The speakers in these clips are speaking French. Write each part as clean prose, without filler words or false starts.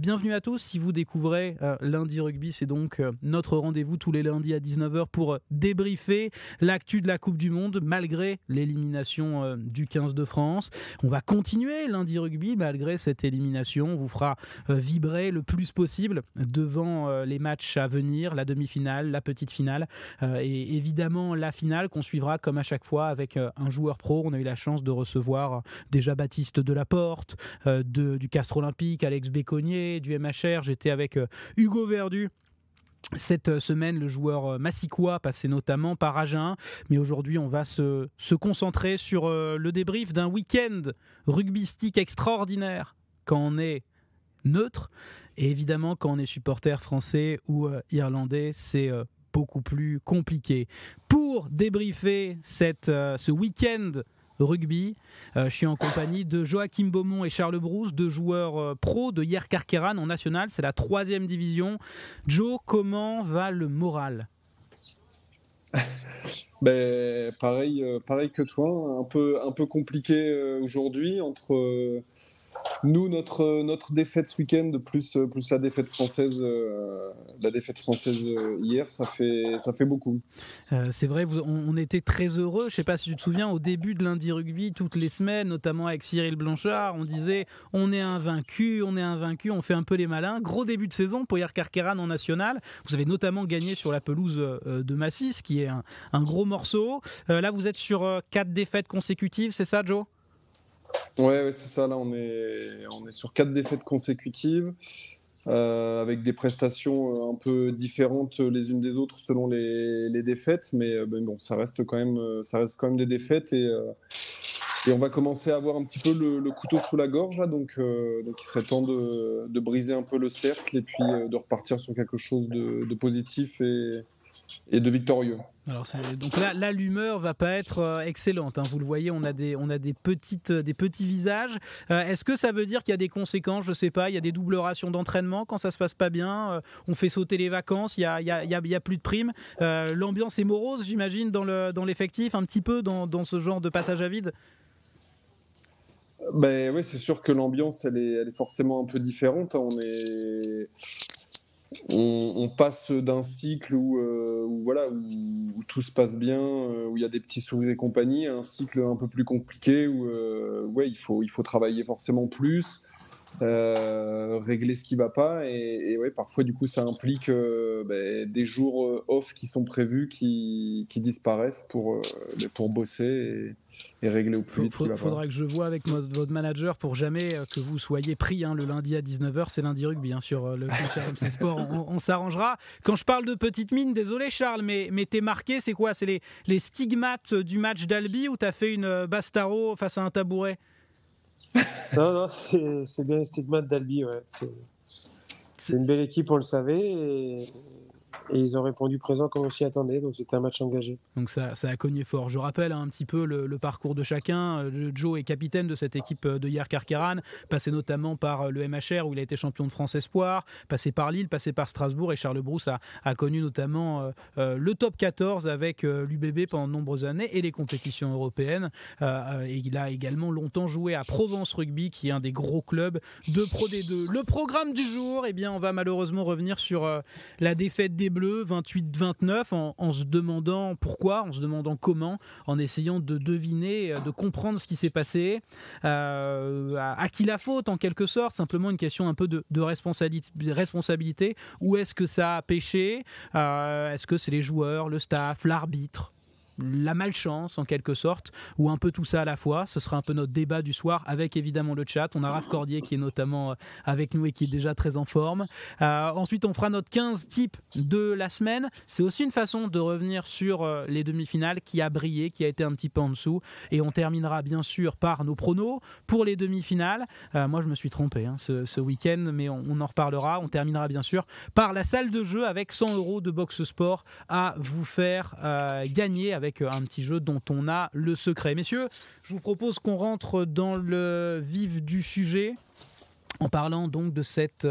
Bienvenue à tous, si vous découvrez Lundi Rugby, c'est donc notre rendez-vous tous les lundis à 19h pour débriefer l'actu de la Coupe du Monde malgré l'élimination du 15 de France. On va continuer Lundi Rugby malgré cette élimination, on vous fera vibrer le plus possible devant les matchs à venir, la demi-finale, la petite finale et évidemment la finale qu'on suivra comme à chaque fois avec un joueur pro. On a eu la chance de recevoir déjà Baptiste Delaporte, du Castres Olympique, Alex Béconnier, du MHR. J'étais avec Hugo Verdu cette semaine, le joueur massicois passé notamment par Agen. Mais aujourd'hui, on va se concentrer sur le débrief d'un week-end rugbystique extraordinaire quand on est neutre. Et évidemment, quand on est supporter français ou irlandais, c'est beaucoup plus compliqué. Pour débriefer ce week-end rugby, je suis en compagnie de Joachim Beaumont et Charles Brousse, deux joueurs pros de Hier Carqueiranne en national, c'est la 3e division. Joe, comment va le moral? Pareil que toi, un peu compliqué aujourd'hui entre notre défaite ce week-end plus la défaite française hier, ça fait beaucoup. C'est vrai, on était très heureux. Je ne sais pas si tu te souviens, au début de Lundi Rugby, toutes les semaines, notamment avec Cyril Blanchard, on disait on est invaincu, on fait un peu les malins. Gros début de saison pour Hier Carqueiranne en national. Vous avez notamment gagné sur la pelouse de Massis, qui est un gros morceau. Là, vous êtes sur 4 défaites consécutives, c'est ça, Joe? Ouais, c'est ça. Là, on est sur 4 défaites consécutives. Avec des prestations un peu différentes les unes des autres selon les défaites, mais bon, ça reste quand même des défaites et on va commencer à avoir un petit peu le couteau sous la gorge là, donc il serait temps de briser un peu le cercle et puis de repartir sur quelque chose de positif et de victorieux. Alors donc là, l'humeur va pas être excellente, hein. Vous le voyez, on a des petits visages. Est-ce que ça veut dire qu'il y a des conséquences? Je sais pas, il y a des doubles rations d'entraînement quand ça se passe pas bien. On fait sauter les vacances, il y a plus de primes. L'ambiance est morose, j'imagine, dans l'effectif, un petit peu dans ce genre de passage à vide. Ouais, c'est sûr que l'ambiance elle est forcément un peu différente, hein. On passe d'un cycle où tout se passe bien, où il y a des petits sourires et compagnie, à un cycle un peu plus compliqué où ouais, il faut travailler forcément plus, régler ce qui va pas et ouais, parfois du coup ça implique des jours off qui sont prévus qui disparaissent pour bosser et régler au plus vite ce qui va pas. Faudra que je vois avec votre manager pour jamais que vous soyez pris, hein, le lundi à 19h, c'est Lundi Rugby, hein, sur le compte RMC Sport. On s'arrangera. Quand je parle de petite mine, désolé Charles, mais t'es marqué, c'est quoi? C'est les stigmates du match d'Albi ou t'as fait une Bastaro face à un tabouret? Non, c'est bien le stigmate d'Albi. Ouais. C'est une belle équipe, on le savait, et ils ont répondu présent comme on s'y attendait, donc c'était un match engagé. Donc ça a cogné fort. Je rappelle un petit peu le parcours de chacun. Joe est capitaine de cette équipe de Hier Carqueiranne, passé notamment par le MHR où il a été champion de France Espoir, passé par Lille, passé par Strasbourg, et Charles Brousse a connu notamment le top 14 avec l'UBB pendant de nombreuses années et les compétitions européennes. Et il a également longtemps joué à Provence Rugby, qui est un des gros clubs de Pro D2. Le programme du jour, eh bien, on va malheureusement revenir sur la défaite des Bleus 28-29 en se demandant pourquoi, en se demandant comment, en essayant de deviner, de comprendre ce qui s'est passé, à qui la faute en quelque sorte, simplement une question un peu de responsabilité. Où est-ce que ça a pêché? Est-ce que c'est les joueurs, le staff, l'arbitre, la malchance en quelque sorte, ou un peu tout ça à la fois? Ce sera un peu notre débat du soir avec évidemment le chat. On a Raph Cordier qui est notamment avec nous et qui est déjà très en forme. Ensuite on fera notre 15 type de la semaine. C'est aussi une façon de revenir sur les demi-finales, qui a brillé, qui a été un petit peu en dessous, et on terminera bien sûr par nos pronos pour les demi-finales. Moi je me suis trompé, hein, ce week-end, mais on en reparlera. On terminera bien sûr par la salle de jeu avec 100 € de box sport à vous faire gagner avec un petit jeu dont on a le secret. Messieurs, je vous propose qu'on rentre dans le vif du sujet. En parlant donc de cette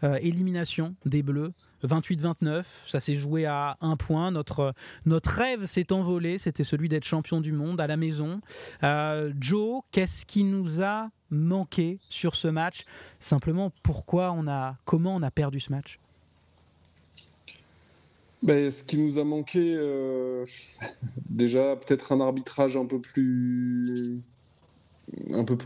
élimination des Bleus, 28-29, ça s'est joué à 1 point. Notre rêve s'est envolé, c'était celui d'être champion du monde à la maison. Joe, qu'est-ce qui nous a manqué sur ce match ? Simplement, comment on a perdu ce match ? Ce qui nous a manqué, déjà peut-être un arbitrage un peu plus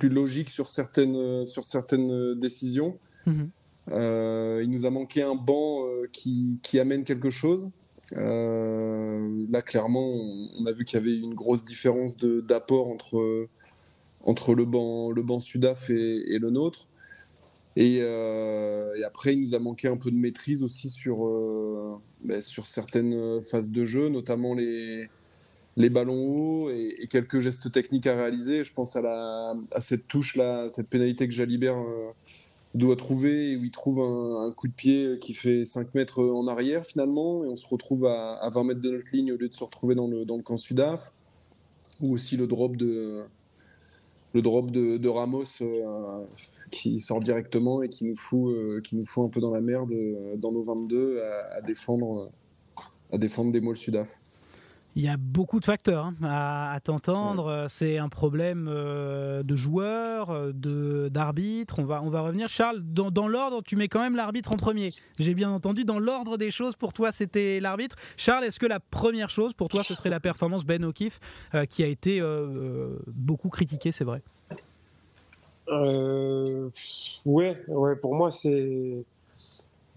logique sur certaines décisions. Mmh. Il nous a manqué un banc qui amène quelque chose. Là, clairement, on a vu qu'il y avait une grosse différence d'apport entre le banc Sudaf et le nôtre. Et après, il nous a manqué un peu de maîtrise aussi sur certaines phases de jeu, notamment les ballons hauts et quelques gestes techniques à réaliser. Je pense à cette touche-là, cette pénalité que Jalibert doit trouver, où il trouve un coup de pied qui fait 5 mètres en arrière finalement, et on se retrouve à 20 mètres de notre ligne au lieu de se retrouver dans le camp Sudaf. Ou aussi le drop de Ramos qui sort directement et qui nous fout un peu dans la merde dans nos 22 à défendre des molles Sudaf. Il y a beaucoup de facteurs à t'entendre. Ouais. C'est un problème de joueurs, d'arbitres. On va revenir. Charles, dans l'ordre, tu mets quand même l'arbitre en premier. J'ai bien entendu, dans l'ordre des choses, pour toi, c'était l'arbitre. Charles, est-ce que la première chose, pour toi, ce serait la performance Ben O'Keefe, qui a été beaucoup critiquée, c'est vrai? Ouais, pour moi, c'est...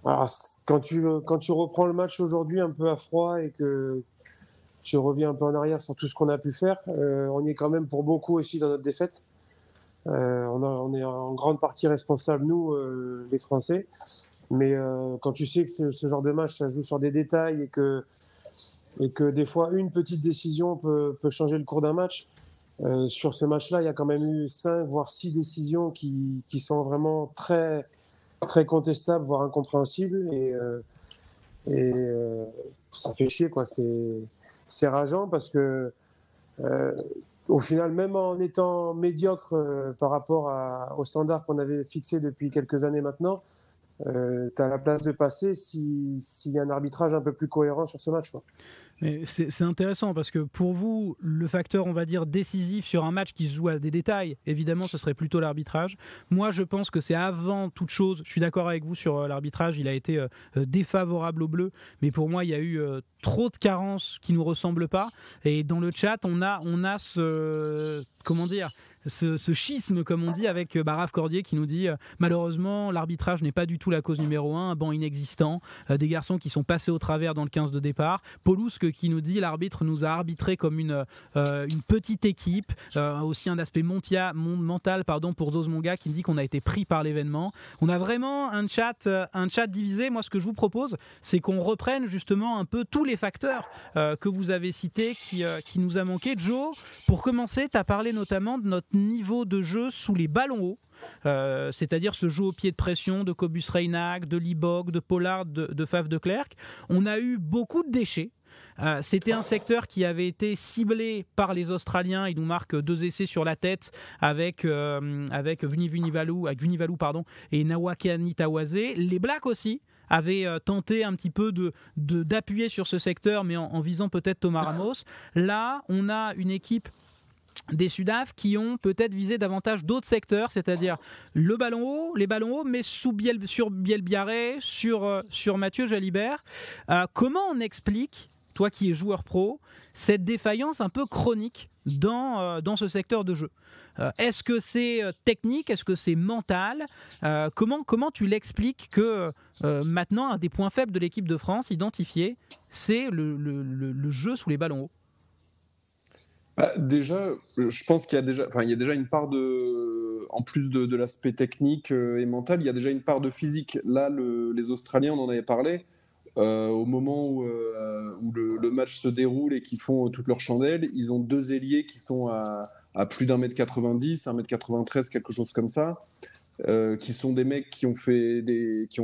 Alors, quand tu reprends le match aujourd'hui un peu à froid et que tu reviens un peu en arrière sur tout ce qu'on a pu faire, on y est quand même pour beaucoup aussi dans notre défaite. On est en grande partie responsables, nous, les Français. Mais quand tu sais que ce genre de match, ça joue sur des détails et que des fois, une petite décision peut changer le cours d'un match, sur ce match-là, il y a quand même eu 5 voire 6 décisions qui sont vraiment très, très contestables, voire incompréhensibles. Et ça fait chier, quoi. C'est rageant parce que au final, même en étant médiocre par rapport aux standards qu'on avait fixés depuis quelques années maintenant, tu as la place de passer s'il y a un arbitrage un peu plus cohérent sur ce match, quoi. Mais c'est intéressant parce que pour vous, le facteur, on va dire, décisif sur un match qui se joue à des détails, évidemment, ce serait plutôt l'arbitrage. Moi, je pense que c'est avant toute chose, je suis d'accord avec vous sur l'arbitrage, il a été défavorable aux Bleus, mais pour moi, il y a eu trop de carences qui ne nous ressemblent pas. Et dans le chat, on a ce... Comment dire ? Ce schisme, comme on dit, avec Raph Cordier qui nous dit malheureusement l'arbitrage n'est pas du tout la cause numéro 1, un banc inexistant, des garçons qui sont passés au travers dans le 15 de départ. Paulousque qui nous dit l'arbitre nous a arbitré comme une petite équipe, aussi un aspect mental pour Dozmonga qui nous dit qu'on a été pris par l'événement. On a vraiment un chat divisé. Moi, ce que je vous propose, c'est qu'on reprenne justement un peu tous les facteurs que vous avez cités qui nous a manqué. Joe, pour commencer, tu as parlé notamment de notre niveau de jeu sous les ballons hauts, c'est-à-dire ce jeu au pied de pression de Cobus Reinach, de Libog, de Pollard, de Faf de Klerk. On a eu beaucoup de déchets. C'était un secteur qui avait été ciblé par les Australiens. Ils nous marquent 2 essais sur la tête avec Vunivalu et Nawakani Tawase. Les Blacks aussi avaient tenté un petit peu d'appuyer sur ce secteur, mais en visant peut-être Thomas Ramos. Là, on a une équipe des Sudaf qui ont peut-être visé davantage d'autres secteurs, c'est-à-dire les ballons hauts, mais sur Biel Biarré, sur Mathieu Jalibert. Comment on explique, toi qui es joueur pro, cette défaillance un peu chronique dans ce secteur de jeu ? Est-ce que c'est technique ? Est-ce que c'est mental ? Comment tu l'expliques que maintenant, un des points faibles de l'équipe de France identifié, c'est le jeu sous les ballons hauts ? Déjà, je pense qu'il y a déjà une part en plus de l'aspect technique et mental, il y a déjà une part de physique. Là, les Australiens, on en avait parlé, au moment où le match se déroule et qu'ils font toute leur chandelle, ils ont 2 ailiers qui sont à plus d'1m90, 1m93, quelque chose comme ça, qui sont des mecs qui ont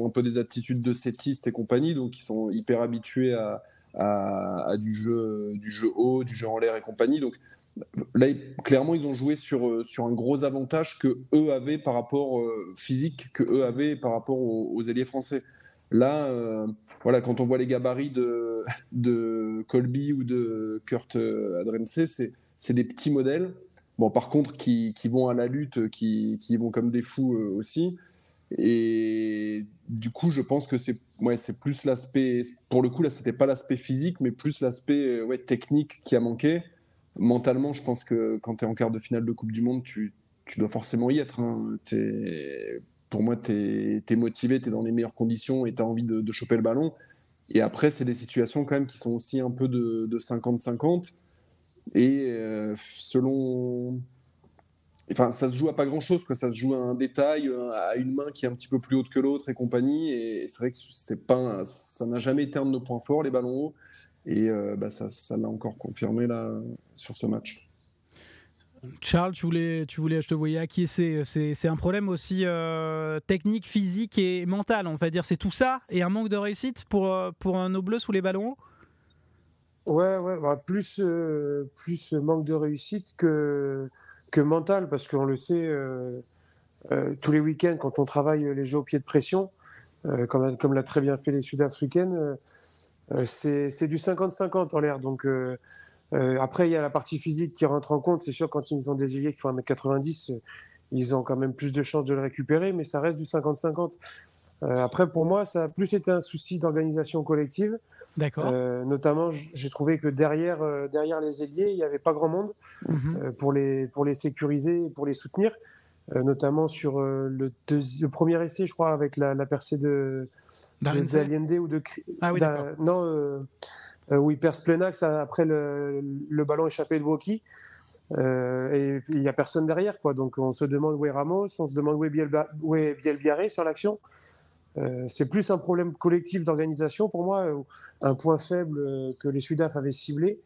un peu des attitudes de settistes et compagnie, donc qui sont hyper habitués à du jeu haut, du jeu en l'air et compagnie. Donc Là, clairement, ils ont joué sur un gros avantage que eux avaient par rapport physique, que eux avaient par rapport aux ailiers français. Là, voilà, quand on voit les gabarits de Colby ou de Kurt Adrensé, c'est des petits modèles. Bon, par contre, qui vont à la lutte, qui vont comme des fous aussi. Et du coup, je pense que c'est plus l'aspect. Pour le coup, là, c'était pas l'aspect physique, mais plus l'aspect technique qui a manqué. Mentalement, je pense que quand tu es en quart de finale de Coupe du Monde, tu dois forcément y être. Hein. Pour moi, tu es motivé, tu es dans les meilleures conditions et tu as envie de choper le ballon. Et après, c'est des situations quand même qui sont aussi un peu de 50-50. Et selon. Enfin, ça se joue à pas grand-chose, quoi. Ça se joue à un détail, à une main qui est un petit peu plus haute que l'autre et compagnie. Et c'est vrai que ça n'a jamais été un de nos points forts, les ballons hauts. Et ça l'a encore confirmé là, sur ce match. Charles, je te voyais acquiescer. C'est un problème aussi technique, physique et mental, on va dire. C'est tout ça et un manque de réussite pour nos Bleus sous les ballons hauts. Ouais, plus manque de réussite que mental, parce qu'on le sait, tous les week-ends, quand on travaille les jeux au pied de pression, comme l'a très bien fait les Sud-Africaines, c'est du 50-50 en l'air. Donc après, il y a la partie physique qui rentre en compte. C'est sûr, quand ils ont des ailiers qui font 1m90, ils ont quand même plus de chances de le récupérer, mais ça reste du 50-50. Après, pour moi, ça a plus été un souci d'organisation collective. D'accord. Notamment, j'ai trouvé que derrière les ailiers, il n'y avait pas grand monde pour les sécuriser et pour les soutenir. Notamment sur le premier essai, je crois, avec la percée d'Allende ou de... Ah oui, d'accord. Non, où il perd Splenax après le ballon échappé de Woki. Et il n'y a personne derrière, quoi. Donc on se demande où est Ramos, on se demande où est Bielbiaré sur l'action. C'est plus un problème collectif d'organisation pour moi, un point faible que les Sudaf avaient ciblé,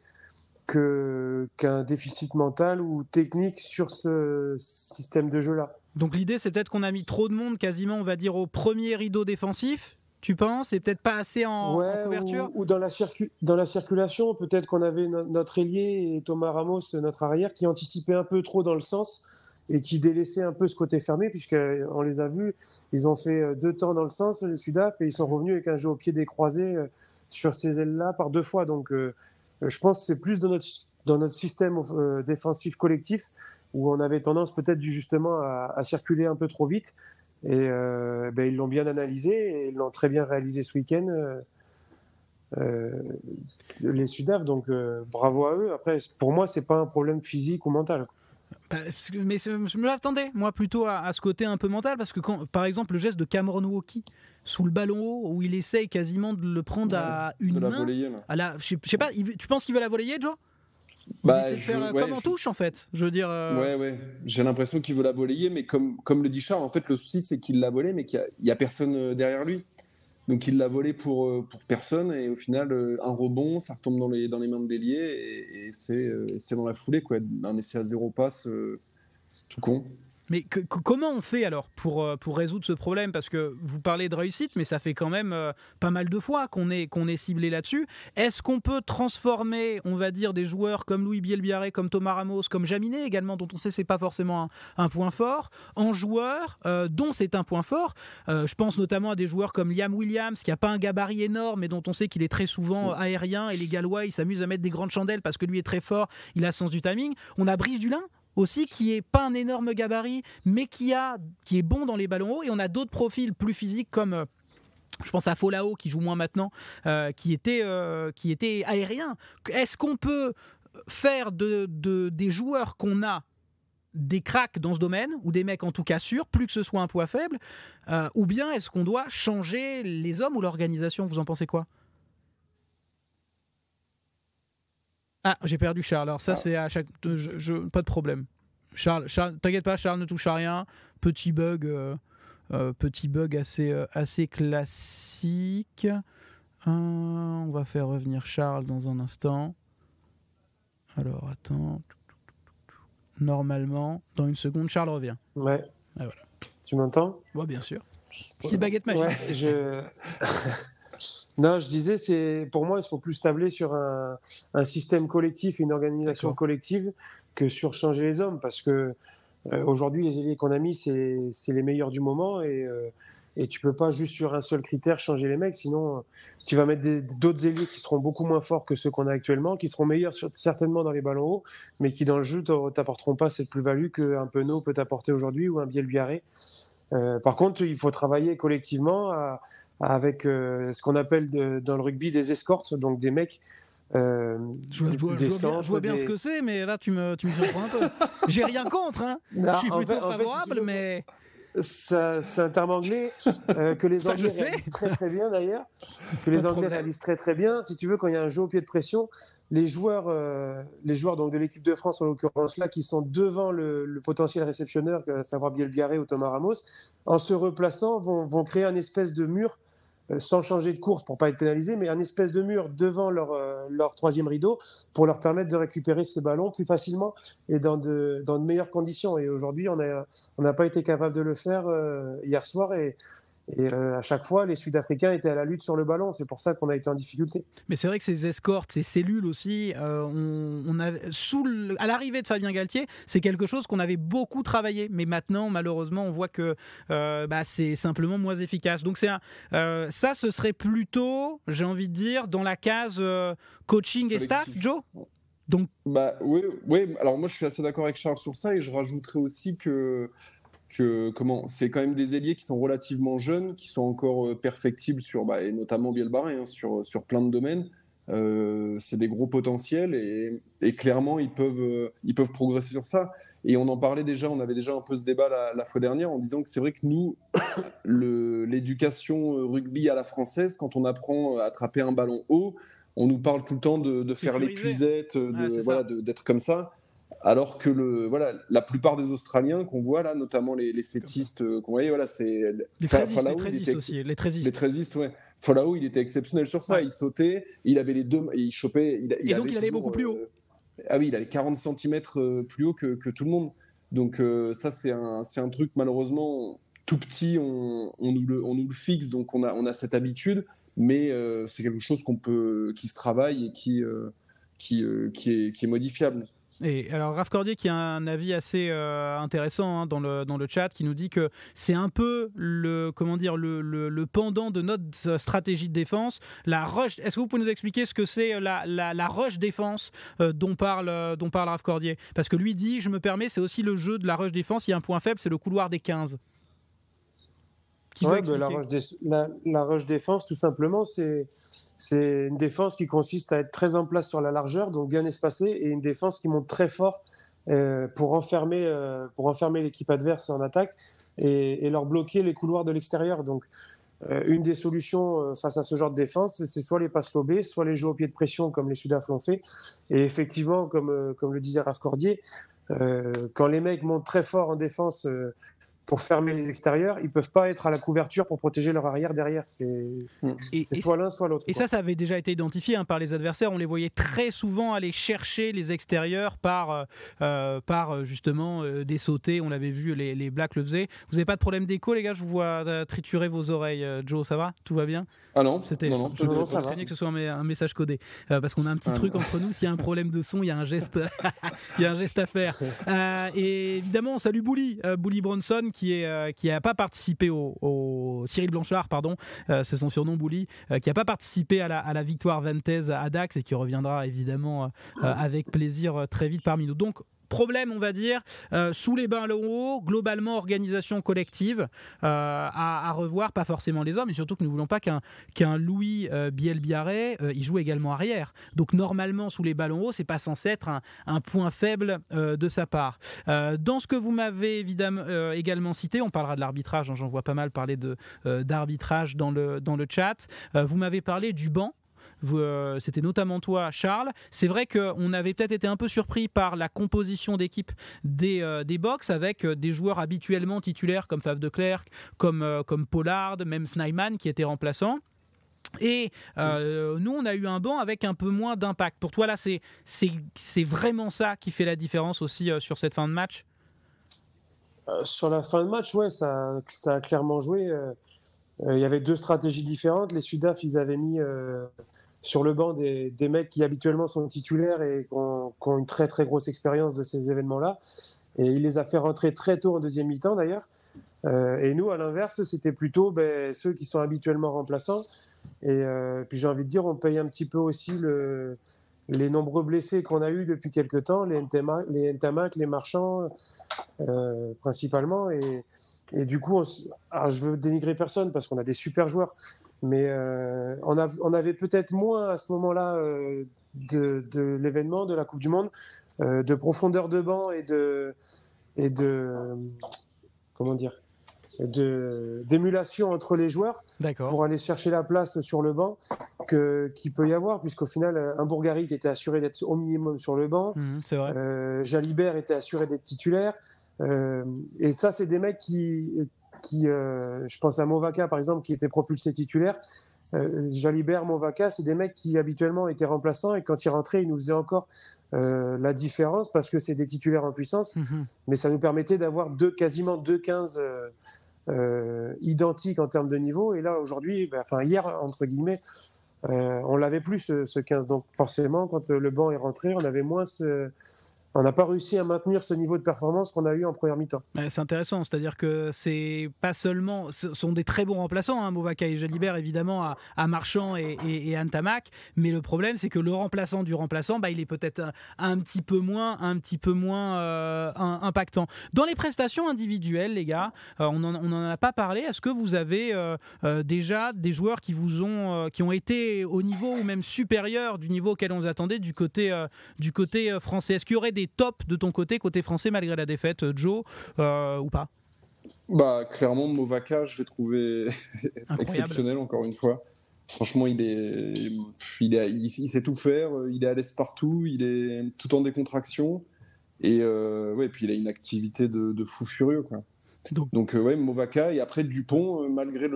qu'un déficit mental ou technique sur ce système de jeu-là. Donc l'idée, c'est peut-être qu'on a mis trop de monde quasiment, on va dire, au premier rideau défensif, tu penses, et peut-être pas assez en couverture ou dans la circulation, peut-être qu'on avait notre ailier et Thomas Ramos, notre arrière, qui anticipait un peu trop dans le sens et qui délaissait un peu ce côté fermé, puisqu'on les a vus, ils ont fait 2 temps dans le sens, les Sudaf, et ils sont revenus avec un jeu au pied décroisé sur ces ailes-là par 2 fois. Donc je pense que c'est plus dans notre système défensif collectif, où on avait tendance peut-être justement à circuler un peu trop vite. Et ils l'ont bien analysé et ils l'ont très bien réalisé ce week-end, les Sudaf. Donc bravo à eux. Après, pour moi, c'est pas un problème physique ou mental. Mais je me l'attendais, moi, plutôt à ce côté un peu mental, parce que quand, par exemple, le geste de Cameron Woki sous le ballon haut, où il essaye quasiment de le prendre à une main, voler, je sais pas, tu penses qu'il veut la voler, Joe? Comme en touche, en fait. Je veux dire. Ouais. J'ai l'impression qu'il veut la voler, mais comme le dit Charles, en fait, le souci, c'est qu'il l'a volé, mais qu'il y a personne derrière lui. Donc il l'a volé pour personne, et au final, un rebond, ça retombe dans les mains de l'ailier, et c'est dans la foulée, quoi. Un essai à 0 passe, tout con. Mais comment on fait alors pour résoudre ce problème? Parce que vous parlez de réussite, mais ça fait quand même pas mal de fois qu'on est ciblé là-dessus. Est-ce qu'on peut transformer, on va dire, des joueurs comme Louis Bielbiaré, comme Thomas Ramos, comme Jaminet également, dont on sait que c'est pas forcément un point fort, en joueurs dont c'est un point fort? Je pense notamment à des joueurs comme Liam Williams, qui n'a pas un gabarit énorme, mais dont on sait qu'il est très souvent aérien, et les Gallois, ils s'amusent à mettre des grandes chandelles parce que lui est très fort, il a le sens du timing. On a Brice Dulin aussi, qui est pas un énorme gabarit, mais qui est bon dans les ballons hauts, et on a d'autres profils plus physiques comme je pense à Folao, qui joue moins maintenant, qui était aérien. Est-ce qu'on peut faire des joueurs qu'on a des cracks dans ce domaine, ou des mecs en tout cas sûrs, plus que ce soit un poids faible, ou bien est-ce qu'on doit changer les hommes ou l'organisation? Vous en pensez quoi? Ah, j'ai perdu Charles. Alors ça, c'est à chaque... pas de problème. Charles, t'inquiète pas, Charles ne touche à rien. Petit bug assez classique. On va faire revenir Charles dans un instant. Alors, attends. Normalement, dans une seconde, Charles revient. Ouais. Ah, voilà. Tu m'entends? Ouais, bien sûr. Petite baguette magique. Ouais, Non, je disais, pour moi, il faut plus tabler sur un système collectif, une organisation collective, que sur changer les hommes, parce que aujourd'hui, les ailiers qu'on a mis, c'est les meilleurs du moment, et tu peux pas juste sur un seul critère changer les mecs, sinon tu vas mettre d'autres ailiers qui seront beaucoup moins forts que ceux qu'on a actuellement, qui seront meilleurs certainement dans les ballons hauts, mais qui dans le jeu t'apporteront pas cette plus-value qu'un Penaud peut t'apporter aujourd'hui ou un Bielbiarré. Par contre, il faut travailler collectivement avec ce qu'on appelle dans le rugby des escortes, donc des mecs. Je vois bien ce que c'est, mais là tu me surprends un peu. J'ai rien contre, hein. Non, je suis plutôt favorable, si tu veux, mais c'est un terme anglais que les Anglais réalisent très très bien d'ailleurs. Que les Anglais réalisent très très bien. Si tu veux, quand il y a un jeu au pied de pression, les joueurs donc de l'équipe de France en l'occurrence là, qui sont devant le potentiel réceptionneur, à savoir Bielbiarré ou Thomas Ramos, en se replaçant, vont créer un espèce de mur. Sans changer de course pour pas être pénalisé, mais un espèce de mur devant leur troisième rideau pour leur permettre de récupérer ces ballons plus facilement et dans de meilleures conditions. Et aujourd'hui, on n'a pas été capable de le faire hier soir, et à chaque fois, les Sud-Africains étaient à la lutte sur le ballon. C'est pour ça qu'on a été en difficulté. Mais c'est vrai que ces escortes, ces cellules aussi, à l'arrivée de Fabien Galtier, c'est quelque chose qu'on avait beaucoup travaillé. Mais maintenant, malheureusement, on voit que c'est simplement moins efficace. Donc ça, ce serait plutôt, j'ai envie de dire, dans la case coaching et staff, Joe ? Donc... oui. Alors moi, je suis assez d'accord avec Charles sur ça, et je rajouterais aussi que c'est quand même des ailiers qui sont relativement jeunes, qui sont encore perfectibles et notamment Bielbarré, sur plein de domaines. C'est des gros potentiels, et clairement ils peuvent progresser sur ça. Et on en parlait déjà, on avait déjà un peu ce débat la fois dernière, en disant que c'est vrai que nous, l'éducation rugby à la française, quand on apprend à attraper un ballon haut, on nous parle tout le temps de faire les puisettes, d'être comme ça. Alors que la plupart des Australiens qu'on voit là, notamment les settistes qu'on voyait, c'est les trésistes, ouais. Folau, il était exceptionnel sur ça. Ouais. Il sautait, il avait les deux, il chopait. Et donc il allait beaucoup plus haut. Il avait 40 cm plus haut que tout le monde. Donc ça, c'est un truc, malheureusement, tout petit, on nous le fixe, donc on a cette habitude, mais c'est quelque chose qui se travaille et qui est modifiable. Et alors Raph Cordier qui a un avis assez intéressant dans le chat, qui nous dit que c'est un peu le pendant de notre stratégie de défense, la rush. Est-ce que vous pouvez nous expliquer ce que c'est la rush défense dont parle Raph Cordier ? Parce que lui dit, je me permets, c'est aussi le jeu de la rush défense, il y a un point faible, c'est le couloir des 15. La rush défense, tout simplement, c'est une défense qui consiste à être très en place sur la largeur, donc bien espacée, et une défense qui monte très fort pour enfermer l'équipe adverse en attaque et leur bloquer les couloirs de l'extérieur. Donc, une des solutions face à ce genre de défense, c'est soit les passes lobées, soit les jeux au pied de pression comme les Sudaf l'ont fait. Et effectivement, comme le disait Raph Cordier, quand les mecs montent très fort en défense pour fermer les extérieurs, ils ne peuvent pas être à la couverture pour protéger leur arrière derrière. C'est soit l'un, soit l'autre. Et ça avait déjà été identifié par les adversaires. On les voyait très souvent aller chercher les extérieurs par justement des sautés. On l'avait vu, les Blacks le faisaient. Vous n'avez pas de problème d'écho, les gars ? Je vous vois triturer vos oreilles. Joe, ça va ? Tout va bien ? Ah non, je craignais que ce soit un message codé. Parce qu'on a un petit truc entre nous. S'il y a un problème de son, il y a un geste, à faire. Et évidemment, on salue Bouli Bronson, qui n'a pas participé au Cyril Blanchard, pardon, c'est son surnom, Bouli, qui n'a pas participé à la victoire Ventez à Dax, et qui reviendra évidemment avec plaisir très vite parmi nous. Donc, problème, on va dire, sous les ballons hauts, globalement organisation collective à revoir, pas forcément les hommes, et surtout que nous ne voulons pas qu'un Louis Bielbiarré il joue également arrière. Donc normalement sous les ballons hauts, c'est pas censé être un point faible de sa part. Dans ce que vous m'avez évidemment également cité, on parlera de l'arbitrage, j'en vois pas mal parler d'arbitrage dans le chat. Vous m'avez parlé du banc. C'était notamment toi, Charles. C'est vrai qu'on avait peut-être été un peu surpris par la composition d'équipe des Box, avec des joueurs habituellement titulaires comme Faf de Klerk, comme Pollard, même Snyman qui était remplaçant. Et nous, on a eu un banc avec un peu moins d'impact. Pour toi, là, c'est vraiment ça qui fait la différence aussi sur cette fin de match ? Sur la fin de match, ouais, ça a clairement joué. il y avait 2 stratégies différentes. Les Sudaf, ils avaient mis sur le banc des mecs qui habituellement sont titulaires et qui ont une très très grosse expérience de ces événements-là. Et il les a fait rentrer très tôt en deuxième mi-temps d'ailleurs. Et nous, à l'inverse, c'était plutôt ceux qui sont habituellement remplaçants. Et puis j'ai envie de dire, on paye un petit peu aussi les nombreux blessés qu'on a eus depuis quelques temps, les Ntamak, les Marchands principalement. Et du coup, alors je veux dénigrer personne parce qu'on a des super joueurs, mais on avait peut-être moins à ce moment-là de l'événement, de la Coupe du Monde, de profondeur de banc et de comment dire, d'émulation entre les joueurs pour aller chercher la place sur le banc qu'il peut y avoir, puisqu'au final, un Bourgarit était assuré d'être au minimum sur le banc, c'est vrai. Jalibert était assuré d'être titulaire, et ça, c'est des mecs qui je pense à Movaca, par exemple, qui était propulsé titulaire. Jalibert, Movaca, c'est des mecs qui habituellement étaient remplaçants, et quand ils rentraient, ils nous faisaient encore la différence, parce que c'est des titulaires en puissance, mais ça nous permettait d'avoir quasiment 2-15 identiques en termes de niveau. Et là, aujourd'hui, hier, entre guillemets, on l'avait plus ce 15. Donc forcément, quand le banc est rentré, on avait moins on n'a pas réussi à maintenir ce niveau de performance qu'on a eu en première mi-temps. C'est intéressant, c'est-à-dire que c'est pas seulement, ce sont des très bons remplaçants, hein, Movaca et Jalibert évidemment à Marchand et à Ntamak, mais le problème c'est que le remplaçant du remplaçant, il est peut-être un petit peu moins impactant. Dans les prestations individuelles, les gars, on n'en a pas parlé. Est-ce que vous avez déjà des joueurs qui ont été au niveau ou même supérieur du niveau auquel on vous attendait du côté français? Est-ce qu'il y aurait des tops de ton côté français malgré la défaite, Joe, ou pas? Clairement, Movaca, je l'ai trouvé exceptionnel encore une fois. Franchement, il sait tout faire, il est à l'aise partout, il est tout en décontraction, et puis il a une activité de fou furieux, quoi. Donc Movaca, et après Dupont, malgré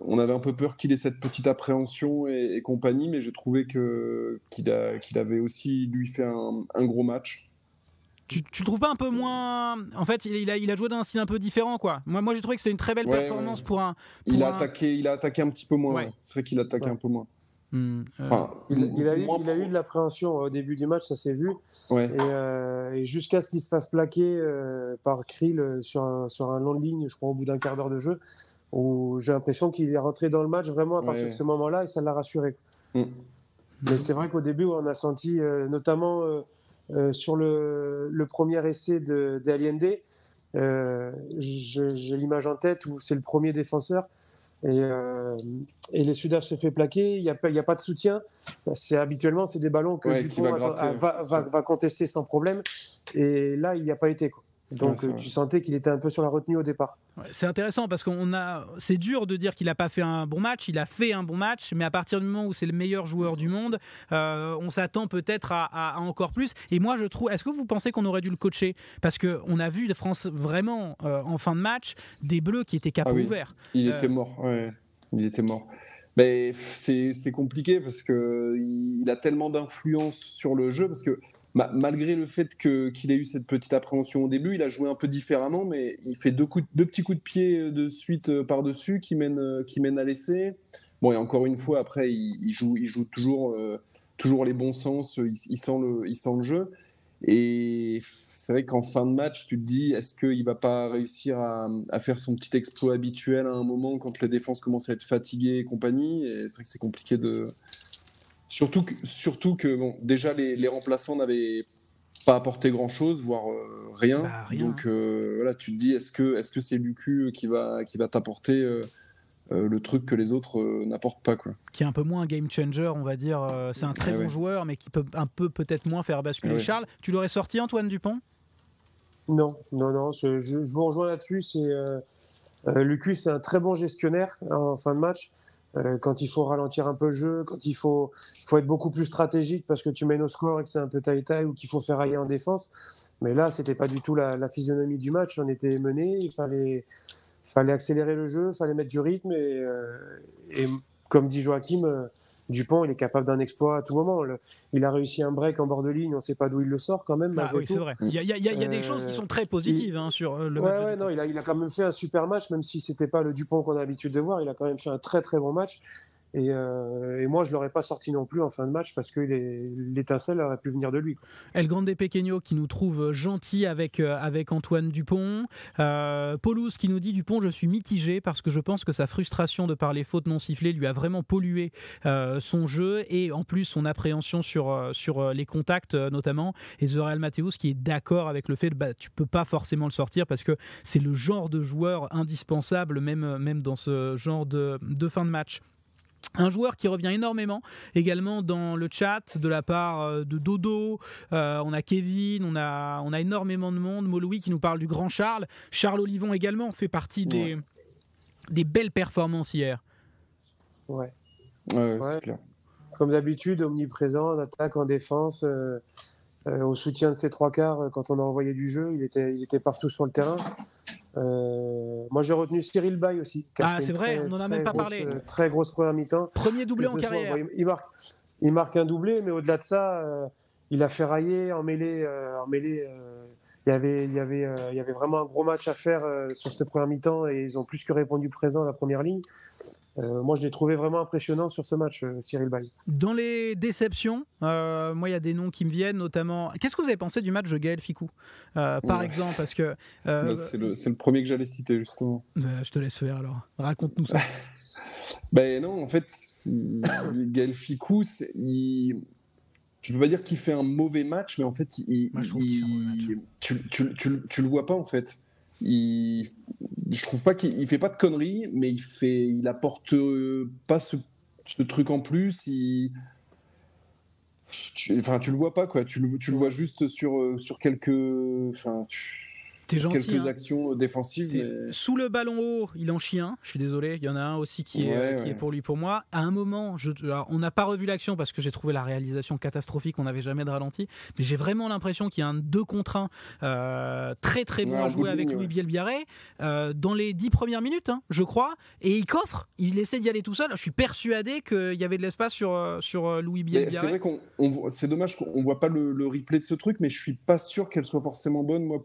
on avait un peu peur qu'il ait cette petite appréhension et compagnie, mais j'ai trouvé qu'il avait aussi lui fait un gros match. Tu trouves pas un peu moins... En fait, il a joué dans un style un peu différent, quoi. Moi j'ai trouvé que c'est une très belle performance pour un... Il a attaqué un petit peu moins. Ouais. C'est vrai qu'il a attaqué un peu moins. Il a eu de l'appréhension au début du match, ça s'est vu. Ouais. Et jusqu'à ce qu'il se fasse plaquer par Krill sur un long de ligne, je crois au bout d'un quart d'heure de jeu, où j'ai l'impression qu'il est rentré dans le match vraiment à partir de ce moment-là, et ça l'a rassuré. Mais c'est vrai qu'au début, on a senti, notamment sur le premier essai d'Allende, j'ai l'image en tête où c'est le premier défenseur, et les Sudaf se fait plaquer, il n'y a pas de soutien. Habituellement, c'est des ballons que Dupont va contester sans problème, et là, il n'y a pas été, quoi. Donc tu sentais qu'il était un peu sur la retenue au départ. C'est intéressant parce c'est dur de dire qu'il n'a pas fait un bon match. Il a fait un bon match, mais à partir du moment où c'est le meilleur joueur du monde, on s'attend peut-être à encore plus. Et moi je trouve, est-ce que vous pensez qu'on aurait dû le coacher? Parce qu'on a vu de France vraiment en fin de match des Bleus qui étaient capot ouverts. Il était mort. Il était mort. Mais c'est compliqué parce qu'il a tellement d'influence sur le jeu, parce que malgré le fait qu'il ait eu cette petite appréhension au début, il a joué un peu différemment, mais il fait deux petits coups de pied de suite par-dessus qui mènent à l'essai. Bon, et encore une fois, après, il joue toujours les bons sens, il sent le jeu. Et c'est vrai qu'en fin de match, tu te dis, est-ce qu'il ne va pas réussir à faire son petit exploit habituel à un moment quand la défense commence à être fatiguée et compagnie? Et c'est vrai que c'est compliqué de... Surtout que bon, déjà les remplaçants n'avaient pas apporté grand-chose, voire rien. Donc voilà, tu te dis, est-ce que c'est Lucu qui va t'apporter le truc que les autres n'apportent pas, quoi. Qui est un peu moins un game changer, on va dire. C'est un très bon joueur, mais qui peut un peu peut-être moins faire basculer Charles. Tu l'aurais sorti, Antoine Dupont? Non. Je vous rejoins là-dessus. Lucu, c'est un très bon gestionnaire en fin de match. Quand il faut ralentir un peu le jeu, quand il faut être beaucoup plus stratégique parce que tu mènes au score et que c'est un peu taille-taille, ou qu'il faut faire railler en défense. Mais là, c'était pas du tout la physionomie du match. On était mené, il fallait accélérer le jeu, il fallait mettre du rythme, et comme dit Joachim, Dupont, il est capable d'un exploit à tout moment. Il a réussi un break en bord de ligne, on ne sait pas d'où il le sort quand même. Ah oui, c'est vrai. Il y a des choses qui sont très positives sur le match. Ouais, non, il a quand même fait un super match, même si c'était pas le Dupont qu'on a l'habitude de voir. Il a quand même fait un très très bon match. Et moi, je ne l'aurais pas sorti non plus en fin de match parce que l'étincelle aurait pu venir de lui. El Grande Pequeño qui nous trouve gentil avec Antoine Dupont. Paulus qui nous dit: Dupont, je suis mitigé parce que je pense que sa frustration de par les fautes non sifflées lui a vraiment pollué son jeu et en plus son appréhension sur les contacts notamment. Et Zorael Mathéus qui est d'accord avec le fait que tu ne peux pas forcément le sortir parce que c'est le genre de joueur indispensable même dans ce genre de fin de match. Un joueur qui revient énormément également dans le chat de la part de Dodo, on a Kevin, on a énormément de monde. Moloui qui nous parle du grand Charles. Charles Olivon également fait partie des belles performances hier. Ouais, c'est clair. Comme d'habitude, omniprésent en attaque, en défense, au soutien de ses trois quarts quand on a envoyé du jeu, il était partout sur le terrain. Moi j'ai retenu Cyril Bay aussi. C'est vrai, on n'en a même pas parlé. Très grosse première mi-temps. Premier doublé en carrière. Il marque un doublé, mais au-delà de ça, il a ferraillé en mêlée. Il y avait vraiment un gros match à faire sur cette première mi-temps et ils ont plus que répondu présent à la première ligne. Moi, je l'ai trouvé vraiment impressionnant sur ce match, Cyril Bay. Dans les déceptions, moi, il y a des noms qui me viennent, notamment. Qu'est-ce que vous avez pensé du match de Gaël Fickou, par exemple, parce que c'est le premier que j'allais citer justement. Je te laisse faire alors. Raconte-nous ça. Non, en fait, Gaël Fickou, tu peux pas dire qu'il fait un mauvais match, mais en fait, tu le vois pas en fait. Je trouve pas qu'il fait pas de conneries, mais il apporte pas ce truc en plus. Tu le vois pas quoi. Tu le vois juste sur quelques. T'es gentil, quelques actions défensives. Mais... Sous le ballon haut, il en chie un. Je suis désolé, il y en a un aussi qui est pour lui, pour moi. À un moment, alors, on n'a pas revu l'action parce que j'ai trouvé la réalisation catastrophique. On n'avait jamais de ralenti, mais j'ai vraiment l'impression qu'il y a un 2 contre 1 très très bon à jouer avec Louis Bielbiarré dans les 10 premières minutes, je crois. Et il coffre, il essaie d'y aller tout seul. Je suis persuadé qu'il y avait de l'espace sur Louis Bielbiarré. C'est vrai c'est dommage qu'on voit pas le replay de ce truc, mais je suis pas sûr qu'elle soit forcément bonne, moi,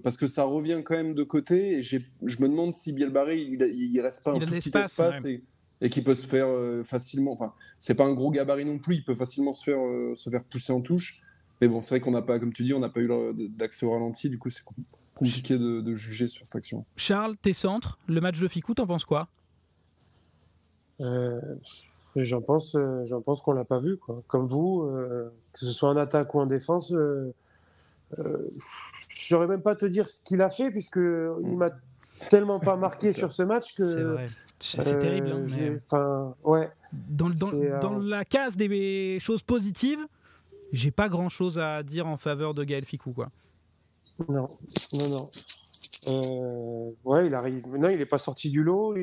parce que ça revient quand même de côté et je me demande si Bielbarré il reste pas un tout petit espace et qu'il peut se faire facilement, enfin c'est pas un gros gabarit non plus, il peut facilement se faire pousser en touche, mais bon c'est vrai qu'on n'a pas, comme tu dis, on n'a pas eu d'accès au ralenti, du coup c'est compliqué de juger sur cette action. Charles, tes centres, le match de Fickou, t'en penses quoi? J'en pense qu'on l'a pas vu quoi. Comme vous, que ce soit en attaque ou en défense, je saurais même pas te dire ce qu'il a fait puisque il m'a tellement pas marqué sur ce match que c'est vrai, c'est terrible. Dans la case des choses positives, j'ai pas grand chose à dire en faveur de Gaël Fickou quoi. Non. Il arrive. Non, il est pas sorti du lot.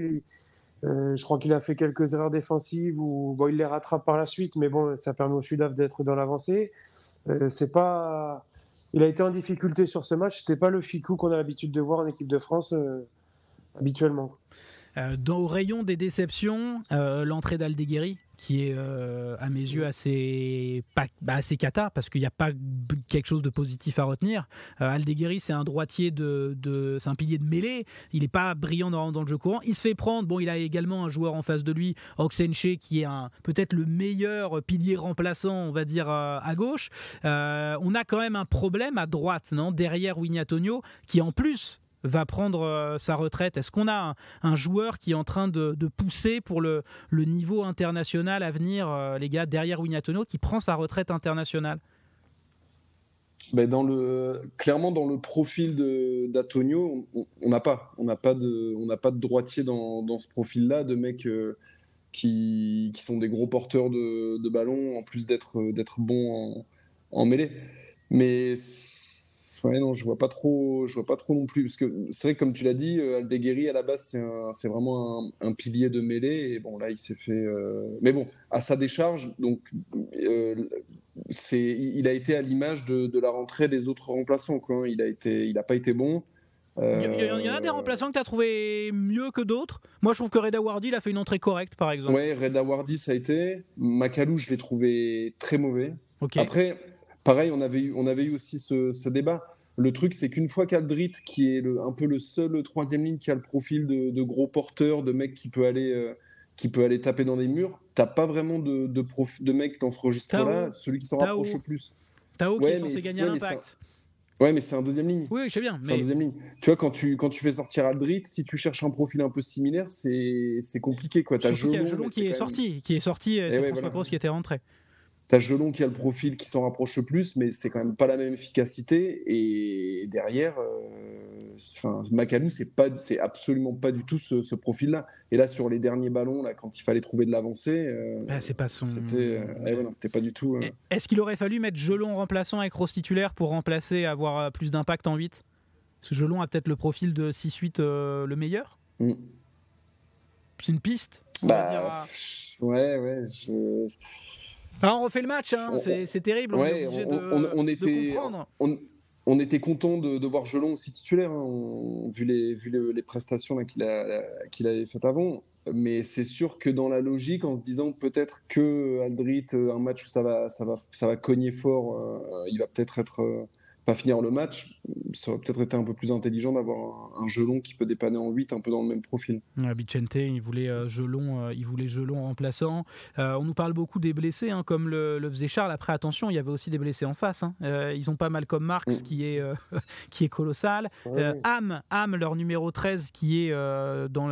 Je crois qu'il a fait quelques erreurs défensives il les rattrape par la suite, mais bon, ça permet au Sudaf d'être dans l'avancée. Il a été en difficulté sur ce match. C'était pas le Fickou qu'on a l'habitude de voir en équipe de France habituellement. Au rayon des déceptions, l'entrée d'Aldeguerri, qui est à mes yeux assez cata, parce qu'il n'y a pas quelque chose de positif à retenir. Aldeguerri, c'est un droitier c'est un pilier de mêlée. Il n'est pas brillant dans le jeu courant. Il se fait prendre. Bon, il a également un joueur en face de lui, Oxenche, qui est peut-être le meilleur pilier remplaçant, on va dire, à gauche. On a quand même un problème à droite, non, derrière Winnie Antonio, qui en plus va prendre sa retraite. Est-ce qu'on a un joueur qui est en train de pousser pour le niveau international à venir, les gars, derrière Winnie Antonio, qui prend sa retraite internationale? Clairement, dans le profil d'Antonio, on n'a pas de droitier dans ce profil-là, de mecs qui sont des gros porteurs de ballon, en plus d'être bons en mêlée. Mais non, je vois pas trop non plus, parce que c'est vrai que comme tu l'as dit, Aldeguerri à la base c'est vraiment un pilier de mêlée, et bon là il s'est fait mais bon, à sa décharge, donc il a été à l'image de la rentrée des autres remplaçants quoi. Il a pas été bon, Il y en a des remplaçants que tu as trouvé mieux que d'autres. Moi, je trouve que Reda Wardy, il a fait une entrée correcte, par exemple. Ouais, Reda Wardy, ça a été. Macalou, je l'ai trouvé très mauvais. Okay. Après, pareil, on avait eu aussi ce débat. Le truc, c'est qu'une fois qu'Aldrit, qui est un peu le seul troisième ligne qui a le profil de gros porteur, de mec qui peut aller taper dans des murs, t'as pas vraiment de mec dans ce registre-là, celui qui s'en rapproche le plus. Tao qui est censé gagner à l'Impact. Ouais, mais c'est un deuxième ligne. Oui, je sais bien. C'est un deuxième ligne. Tu vois, quand tu fais sortir Aldrit, si tu cherches un profil un peu similaire, c'est compliqué, quoi. T'as Jelon qui est sorti, c'est François Gros qui était rentré. T'as Jelon qui a le profil qui s'en rapproche le plus, mais c'est quand même pas la même efficacité. Et derrière, Macalou, c'est absolument pas du tout ce profil-là. Et là, sur les derniers ballons, là, quand il fallait trouver de l'avancée, c'est pas son... c'était pas du tout. Est-ce qu'il aurait fallu mettre Jelon remplaçant avec Rose titulaire pour remplacer, avoir plus d'impact en 8 ? Parce que Jelon a peut-être le profil de 6-8 le meilleur. C'est une piste. Ouais. Enfin, on refait le match, hein. C'est terrible. On est obligé de comprendre. On était content de voir Jelon aussi titulaire, hein, vu les prestations là, qu'il avait faites avant. Mais c'est sûr que dans la logique, en se disant peut-être que Aldrit, un match où ça va cogner fort, il va peut-être pas finir le match, ça aurait peut-être été un peu plus intelligent d'avoir un Jelon qui peut dépanner en 8, un peu dans le même profil. Vicente, il voulait Jelon remplaçant. On nous parle beaucoup des blessés, hein, comme le faisait Charles. Après, attention, il y avait aussi des blessés en face. Hein. Ils ont pas Malcolm Marx qui est colossal. Ham, leur numéro 13, qui est dans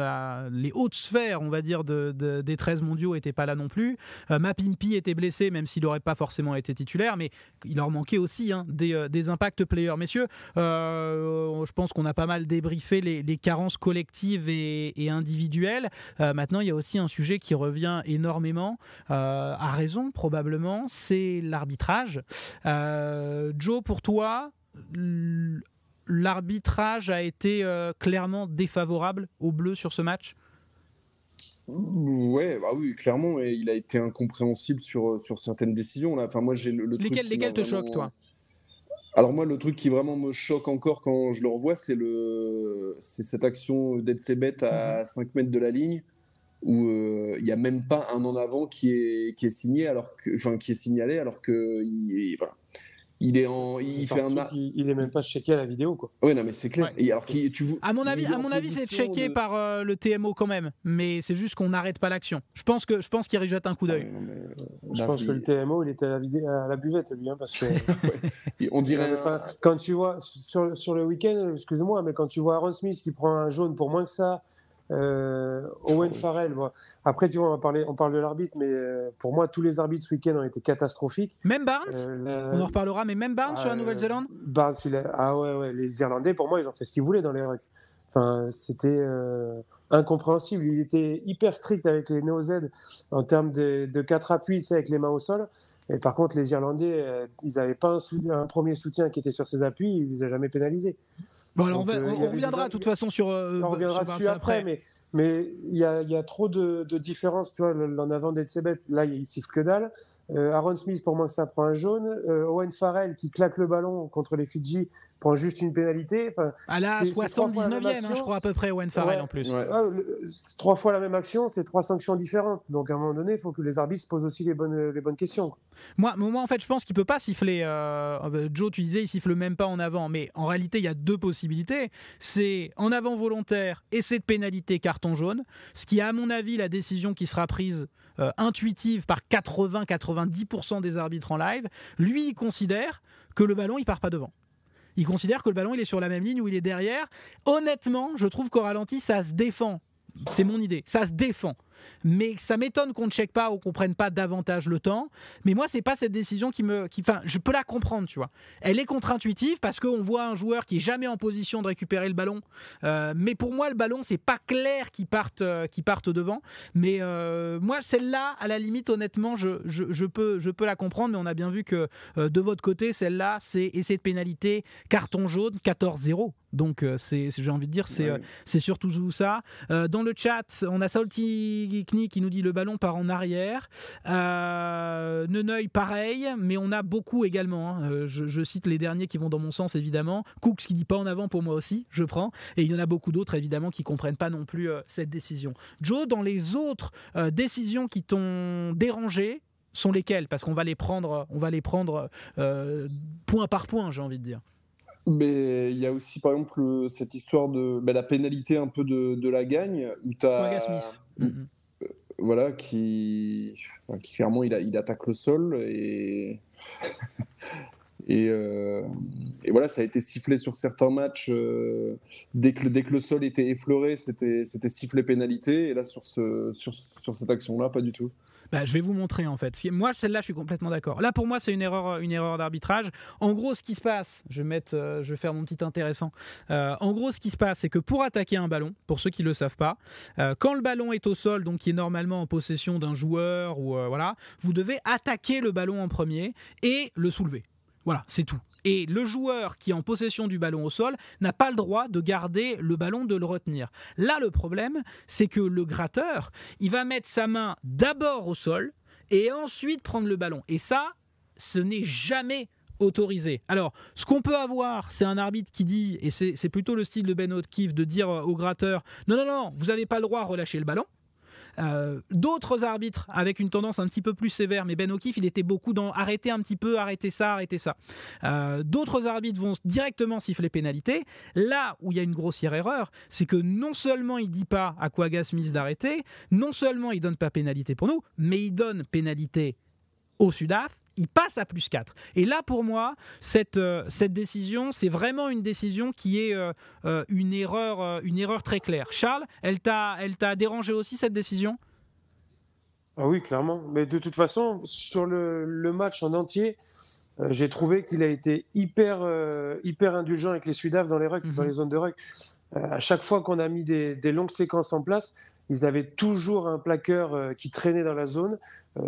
les hautes sphères, on va dire, des 13 mondiaux, n'était pas là non plus. Mapimpi était blessé, même s'il n'aurait pas forcément été titulaire, mais il leur manquait aussi des impacts players. Messieurs, je pense qu'on a pas mal débriefé les carences collectives et individuelles. Maintenant, il y a aussi un sujet qui revient énormément, à raison probablement, c'est l'arbitrage. Joe, pour toi, l'arbitrage a été clairement défavorable aux Bleus sur ce match ? Ouais, oui, clairement, et il a été incompréhensible sur certaines décisions. Là. Enfin, moi, j'ai lesquelles te choquent, toi ? Alors moi, le truc qui vraiment me choque encore quand je le revois, c'est cette action d'Edsebet à 5 mètres de la ligne, où il n'y a même pas un en avant qui est signalé, alors que il est même pas checké à la vidéo, quoi. Ouais, non, mais c'est clair. Ouais. Et alors, à mon avis, c'est checké par le TMO quand même, mais c'est juste qu'on n'arrête pas l'action. Je pense qu'il y jette un coup d'œil. Je pense que le TMO, il était à la buvette, lui, hein, parce que on dirait. Quand tu vois sur le week-end, excuse-moi, mais quand tu vois Aaron Smith qui prend un jaune pour moins que ça. Owen Farrell, après tu vois, on parle de l'arbitre, mais pour moi tous les arbitres ce week-end ont été catastrophiques. Même Barnes, on en reparlera, mais même Barnes sur la Nouvelle-Zélande. Barnes, ouais, les Irlandais pour moi ils ont fait ce qu'ils voulaient dans les rucks. Enfin, c'était incompréhensible. Il était hyper strict avec les NOZ en termes de 4 appuis, tu sais, avec les mains au sol. Et par contre, les Irlandais, ils n'avaient pas un premier soutien qui était sur ces appuis, ils ne les a jamais pénalisés. Bon, alors on reviendra de toute façon sur. On reviendra dessus après, mais il y a trop de différences. Tu vois, l'en avant d'Edsebet, là, il siffle que dalle. Aaron Smith, pour moi, que ça prend un jaune. Owen Farrell, qui claque le ballon contre les Fidji, prend juste une pénalité. À la 79e, je crois, à peu près, Owen Farrell en plus. Ouais. 3 fois la même action, c'est 3 sanctions différentes. Donc, à un moment donné, il faut que les arbitres se posent aussi les bonnes questions. Moi, en fait, je pense qu'il ne peut pas siffler. Joe, tu disais, il siffle même pas en avant. Mais en réalité, il y a 2 possibilités. C'est en avant volontaire et c'est de pénalité carton jaune. Ce qui est, à mon avis, la décision qui sera prise intuitive par 80-90% des arbitres en live. Lui, il considère que le ballon, il part pas devant. Il considère que le ballon, il est sur la même ligne ou il est derrière. Honnêtement, je trouve qu'au ralenti, ça se défend. C'est mon idée. Ça se défend. Mais ça m'étonne qu'on ne check pas ou qu'on prenne pas davantage le temps. Mais moi, c'est pas cette décision enfin, je peux la comprendre, tu vois. Elle est contre-intuitive parce qu'on voit un joueur qui est jamais en position de récupérer le ballon. Mais pour moi, le ballon, c'est pas clair qu'il parte devant. Mais moi, celle-là, à la limite, honnêtement, je peux la comprendre. Mais on a bien vu que de votre côté, celle-là, c'est essai de pénalité, carton jaune, 14-0. Donc, j'ai envie de dire, c'est surtout ça. Dans le chat, on a Salty Polyclinique qui nous dit le ballon part en arrière. Neneuil, pareil, mais on a beaucoup également. Je cite les derniers qui vont dans mon sens, évidemment. Cooks qui dit pas en avant pour moi aussi, je prends. Et il y en a beaucoup d'autres, évidemment, qui comprennent pas non plus cette décision. Joe, dans les autres décisions qui t'ont dérangé, sont lesquelles ? Parce qu'on va les prendre point par point, j'ai envie de dire. Mais il y a aussi, par exemple, cette histoire de la pénalité un peu de la gagne, où tu as. Smith. Voilà, qui clairement, il attaque le sol et. Et voilà, ça a été sifflé sur certains matchs. Dès que le sol était effleuré, c'était sifflé pénalité. Et là, sur cette action-là, pas du tout. Je vais vous montrer en fait. Moi, celle-là, je suis complètement d'accord. Là, pour moi, c'est une erreur d'arbitrage. En gros, ce qui se passe, je vais faire mon petit intéressant. En gros, ce qui se passe, c'est que pour attaquer un ballon, pour ceux qui ne le savent pas, quand le ballon est au sol, donc qui est normalement en possession d'un joueur, ou voilà, vous devez attaquer le ballon en premier et le soulever. Voilà, c'est tout. Et le joueur qui est en possession du ballon au sol n'a pas le droit de garder le ballon, de le retenir. Là, le problème, c'est que le gratteur, il va mettre sa main d'abord au sol et ensuite prendre le ballon. Et ça, ce n'est jamais autorisé. Alors, ce qu'on peut avoir, c'est un arbitre qui dit, et c'est plutôt le style de Ben O'Keefe, de dire au gratteur « Non, vous n'avez pas le droit à relâcher le ballon ». D'autres arbitres avec une tendance un petit peu plus sévère, mais Ben O'Keefe il était beaucoup dans arrêter un petit peu, arrêter ça. D'autres arbitres vont directement siffler pénalité. Là où il y a une grossière erreur, c'est que non seulement il dit pas à Quagga Smith d'arrêter, non seulement il donne pas pénalité pour nous, mais il donne pénalité au Sudaf. Il passe à +4. Et là, pour moi, cette décision, c'est vraiment une décision qui est une erreur très claire. Charles, elle t'a dérangé aussi, cette décision ? Ah oui, clairement. Mais de toute façon, sur le match en entier, j'ai trouvé qu'il a été hyper indulgent avec les Sudaf dans les rucks, dans les zones de ruck. À chaque fois qu'on a mis des longues séquences en place, ils avaient toujours un plaqueur qui traînait dans la zone.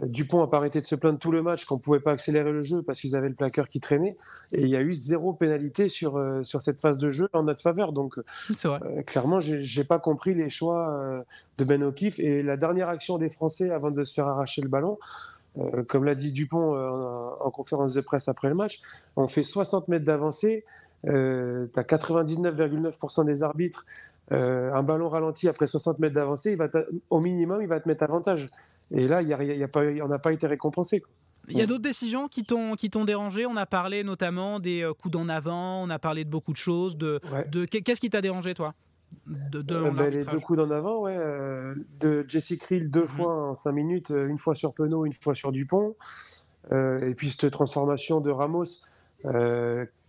Dupont n'a pas arrêté de se plaindre tout le match qu'on ne pouvait pas accélérer le jeu parce qu'ils avaient le plaqueur qui traînait. Et il y a eu 0 pénalité sur cette phase de jeu en notre faveur. Donc, clairement, je n'ai pas compris les choix de Ben O'Keefe. Et la dernière action des Français avant de se faire arracher le ballon, comme l'a dit Dupont en conférence de presse après le match, on fait 60 mètres d'avancée. Tu as 99,9% des arbitres. Un ballon ralenti après 60 mètres d'avancée, au minimum, il va te mettre avantage. Et là, on n'a pas été récompensé. Il y a d'autres décisions qui t'ont dérangé. On a parlé notamment des coups d'en avant, on a parlé de beaucoup de choses. Qu'est-ce qui t'a dérangé, toi, les 2 coups d'en avant, de Jesse Krill 2 fois en 5 minutes, une fois sur Penaud, une fois sur Dupont. Et puis cette transformation de Ramos,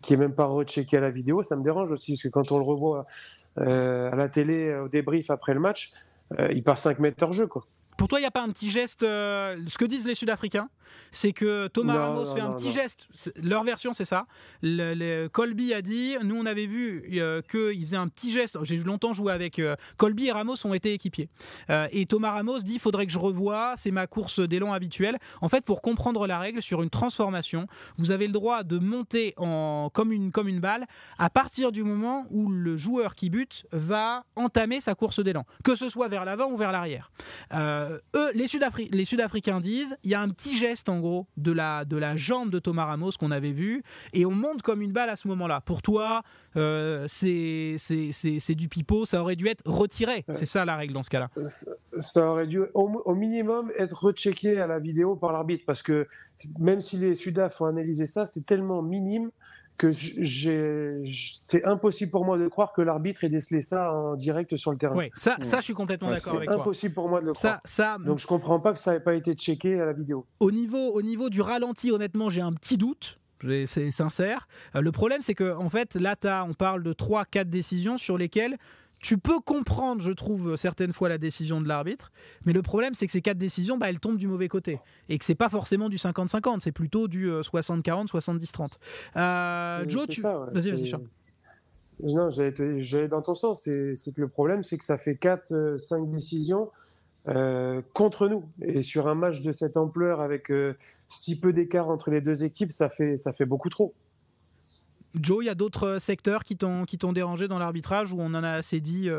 qui n'est même pas rechecké à la vidéo, ça me dérange aussi, parce que quand on le revoit à la télé, au débrief après le match, il part 5 mètres hors jeu, quoi. Pour toi, il n'y a pas un petit geste, ce que disent les Sud-Africains, c'est que Thomas Ramos fait un petit geste, leur version c'est ça, Colby a dit, nous on avait vu qu'il faisait un petit geste, j'ai longtemps joué avec Colby et Ramos ont été équipiers, et Thomas Ramos dit, il faudrait que je revoie, c'est ma course d'élan habituelle. En fait, pour comprendre la règle, sur une transformation, vous avez le droit de monter comme une balle à partir du moment où le joueur qui bute va entamer sa course d'élan, que ce soit vers l'avant ou vers l'arrière. Les Sud-Africains disent, il y a un petit geste en gros de la jambe de Thomas Ramos qu'on avait vu et on monte comme une balle à ce moment-là. Pour toi, c'est du pipeau, ça aurait dû être retiré. C'est ça la règle dans ce cas-là. Ça aurait dû au minimum être rechecké à la vidéo par l'arbitre, parce que même si les Sudaf ont analysé ça, c'est tellement minime que c'est impossible pour moi de croire que l'arbitre ait décelé ça en direct sur le terrain. Oui, ça je suis complètement d'accord avec toi. C'est impossible pour moi de le croire. Donc je comprends pas que ça n'ait pas été checké à la vidéo. Au niveau du ralenti, honnêtement, j'ai un petit doute. C'est sincère. Le problème, c'est que en fait, là, on parle de 3-4 décisions sur lesquelles tu peux comprendre, je trouve, certaines fois la décision de l'arbitre, mais le problème, c'est que ces 4 décisions, elles tombent du mauvais côté. Et que c'est pas forcément du 50-50, c'est plutôt du 60-40, 70-30. Joe, vas-y, Charles. Non, j'allais dans ton sens. C'est que le problème, c'est que ça fait 4-5 décisions contre nous. Et sur un match de cette ampleur, avec si peu d'écart entre les deux équipes, ça fait beaucoup trop. Joe, il y a d'autres secteurs qui t'ont dérangé dans l'arbitrage, ou on en a assez dit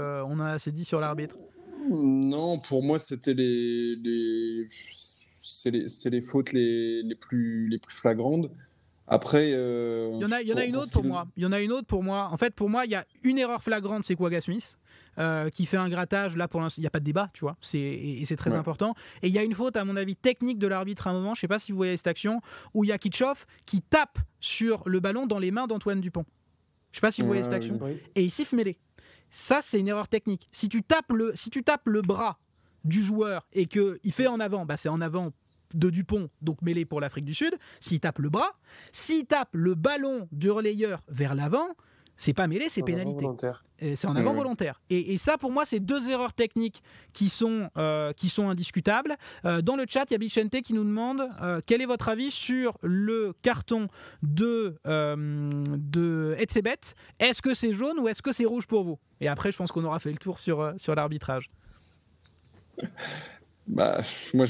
sur l'arbitre ? Non, pour moi, c'était c'est les fautes les plus flagrantes. Après, Il y en a une autre pour moi. Il y en a une autre pour moi. En fait, pour moi, il y a une erreur flagrante, c'est Quagga Smith. Qui fait un grattage, là pour l'instant il n'y a pas de débat, tu vois, et c'est très important. Et il y a une faute à mon avis technique de l'arbitre à un moment, je ne sais pas si vous voyez cette action, où il y a Kitchoff qui tape sur le ballon dans les mains d'Antoine Dupont. Je ne sais pas si vous voyez cette action. Oui. Et il siffle mêlée. Ça c'est une erreur technique. Si tu tapes le bras du joueur et qu'il fait en avant, c'est en avant de Dupont, donc mêlée pour l'Afrique du Sud. S'il tape le bras, s'il tape le ballon du relayeur vers l'avant, c'est pas mêlé, c'est pénalité. C'est en avant volontaire. Et ça, pour moi, c'est deux erreurs techniques qui sont indiscutables. Dans le chat, il y a Bichente qui nous demande quel est votre avis sur le carton de Etzebet. Est-ce que c'est jaune ou est-ce que c'est rouge pour vous? Et après, je pense qu'on aura fait le tour sur l'arbitrage. Moi,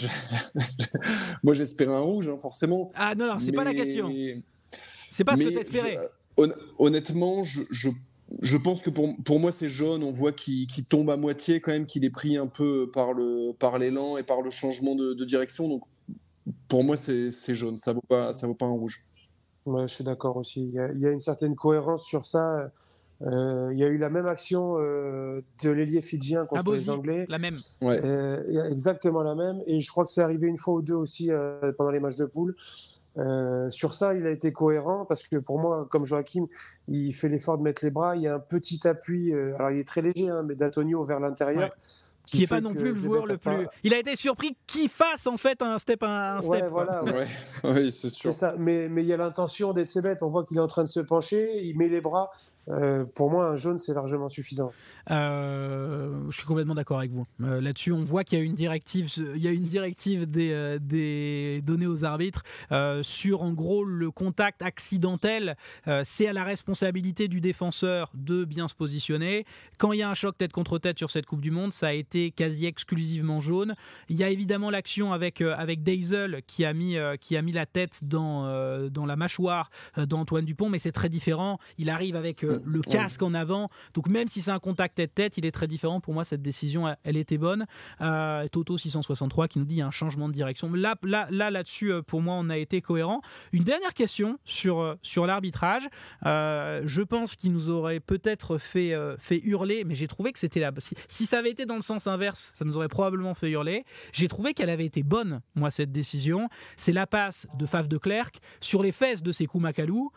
j'espérais un rouge, forcément. Ah non, c'est pas la question. C'est pas ce que t'espérais. Honnêtement, je pense que pour moi c'est jaune. On voit qu'il tombe à moitié quand même, qu'il est pris un peu par l'élan et par le changement de direction. Donc pour moi c'est jaune. Ça vaut pas un rouge. Ouais, je suis d'accord aussi. Il y a une certaine cohérence sur ça. Il y a eu la même action de l'ailier fidjien contre les Anglais. La même. Ouais. Exactement la même. Et je crois que c'est arrivé une fois ou deux aussi pendant les matchs de poule. Sur ça, il a été cohérent parce que pour moi, comme Joachim, il fait l'effort de mettre les bras. Il y a un petit appui. Alors, il est très léger, mais d'Antonio vers l'intérieur. Ouais. Qui n'est pas non plus le joueur le plus. Il a été surpris qu'il fasse en fait un step. Ouais, voilà. Ouais. Oui, c'est sûr. C'est ça. Mais il y a l'intention d'Etzebet. On voit qu'il est en train de se pencher. Il met les bras. Pour moi, un jaune, c'est largement suffisant. Je suis complètement d'accord avec vous. Là-dessus, on voit qu'il y a une directive, des données aux arbitres sur, en gros, le contact accidentel. C'est à la responsabilité du défenseur de bien se positionner. Quand il y a un choc tête contre tête sur cette Coupe du Monde, ça a été quasi exclusivement jaune. Il y a évidemment l'action avec Deisel qui a mis la tête dans la mâchoire d'Antoine Dupont, mais c'est très différent. Il arrive avec le casque en avant. Donc même si c'est un contact tête-tête, il est très différent. Pour moi, cette décision, elle était bonne. Toto 663 qui nous dit il y a un changement de direction. Là-dessus, pour moi, on a été cohérent. Une dernière question sur l'arbitrage. Je pense qu'il nous aurait peut-être fait hurler, mais j'ai trouvé que c'était là. Si ça avait été dans le sens inverse, ça nous aurait probablement fait hurler. J'ai trouvé qu'elle avait été bonne, moi, cette décision. C'est la passe de Faf de Klerk sur les fesses de Sékou Makalou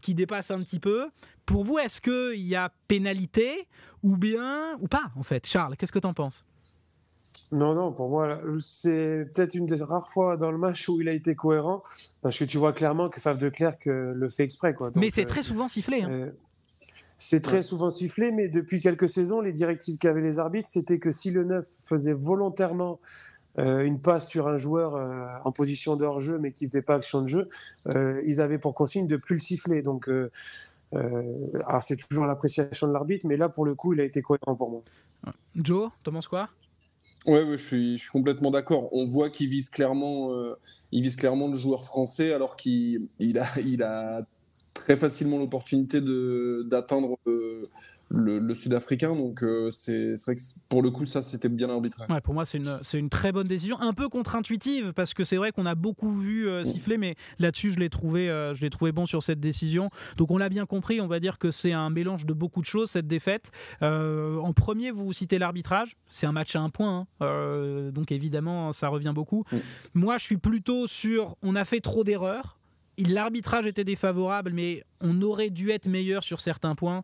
qui dépasse un petit peu. Pour vous, est-ce qu'il y a pénalité ou pas, en fait? Charles, qu'est-ce que tu en penses? Non, pour moi, c'est peut-être une des rares fois dans le match où il a été cohérent, parce que tu vois clairement que Faf de Klerk le fait exprès. Donc, mais c'est très souvent sifflé. C'est très souvent sifflé, mais depuis quelques saisons, les directives qu'avaient les arbitres, c'était que si le neuf faisait volontairement une passe sur un joueur en position de hors-jeu, mais qui ne faisait pas action de jeu, ils avaient pour consigne de ne plus le siffler. Donc, alors c'est toujours l'appréciation de l'arbitre, mais là pour le coup il a été cohérent pour moi. Joe, t'en penses quoi? Ouais, je suis complètement d'accord. On voit qu'il vise clairement le joueur français, alors qu'il a très facilement l'opportunité d'atteindre le Sud-Africain. Donc c'est vrai que pour le coup ça c'était bien arbitré. Ouais, pour moi c'est une très bonne décision, un peu contre-intuitive parce que c'est vrai qu'on a beaucoup vu siffler, mais là-dessus je l'ai trouvé bon sur cette décision. Donc on l'a bien compris, on va dire que c'est un mélange de beaucoup de choses cette défaite. En premier, vous citez l'arbitrage, c'est un match à 1 point, donc évidemment ça revient beaucoup. Moi je suis plutôt sur on a fait trop d'erreurs. L'arbitrage était défavorable, mais on aurait dû être meilleur sur certains points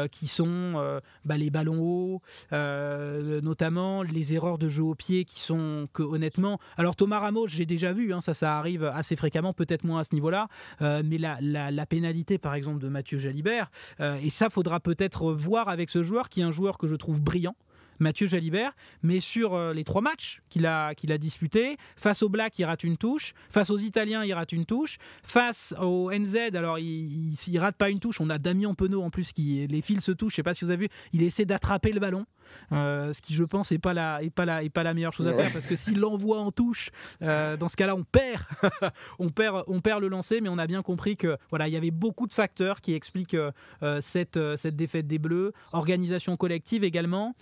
qui sont les ballons hauts, notamment les erreurs de jeu au pied qui sont que honnêtement... Alors Thomas Ramos, j'ai déjà vu, ça arrive assez fréquemment, peut-être moins à ce niveau-là, mais la pénalité par exemple de Mathieu Jalibert, et ça faudra peut-être voir avec ce joueur qui est un joueur que je trouve brillant, Mathieu Jalibert, mais sur les 3 matchs qu'il a disputés, face aux Blacks, il rate une touche, face aux Italiens, il rate une touche, face au NZ, alors il rate pas une touche, on a Damien Penaud en plus qui les fils se touchent, je sais pas si vous avez vu, il essaie d'attraper le ballon. ce qui je pense est pas la meilleure chose à faire, parce que si l'envoi en touche, dans ce cas-là on perd on perd le lancer. Mais on a bien compris que voilà, il y avait beaucoup de facteurs qui expliquent cette défaite des Bleus. Organisation collective également,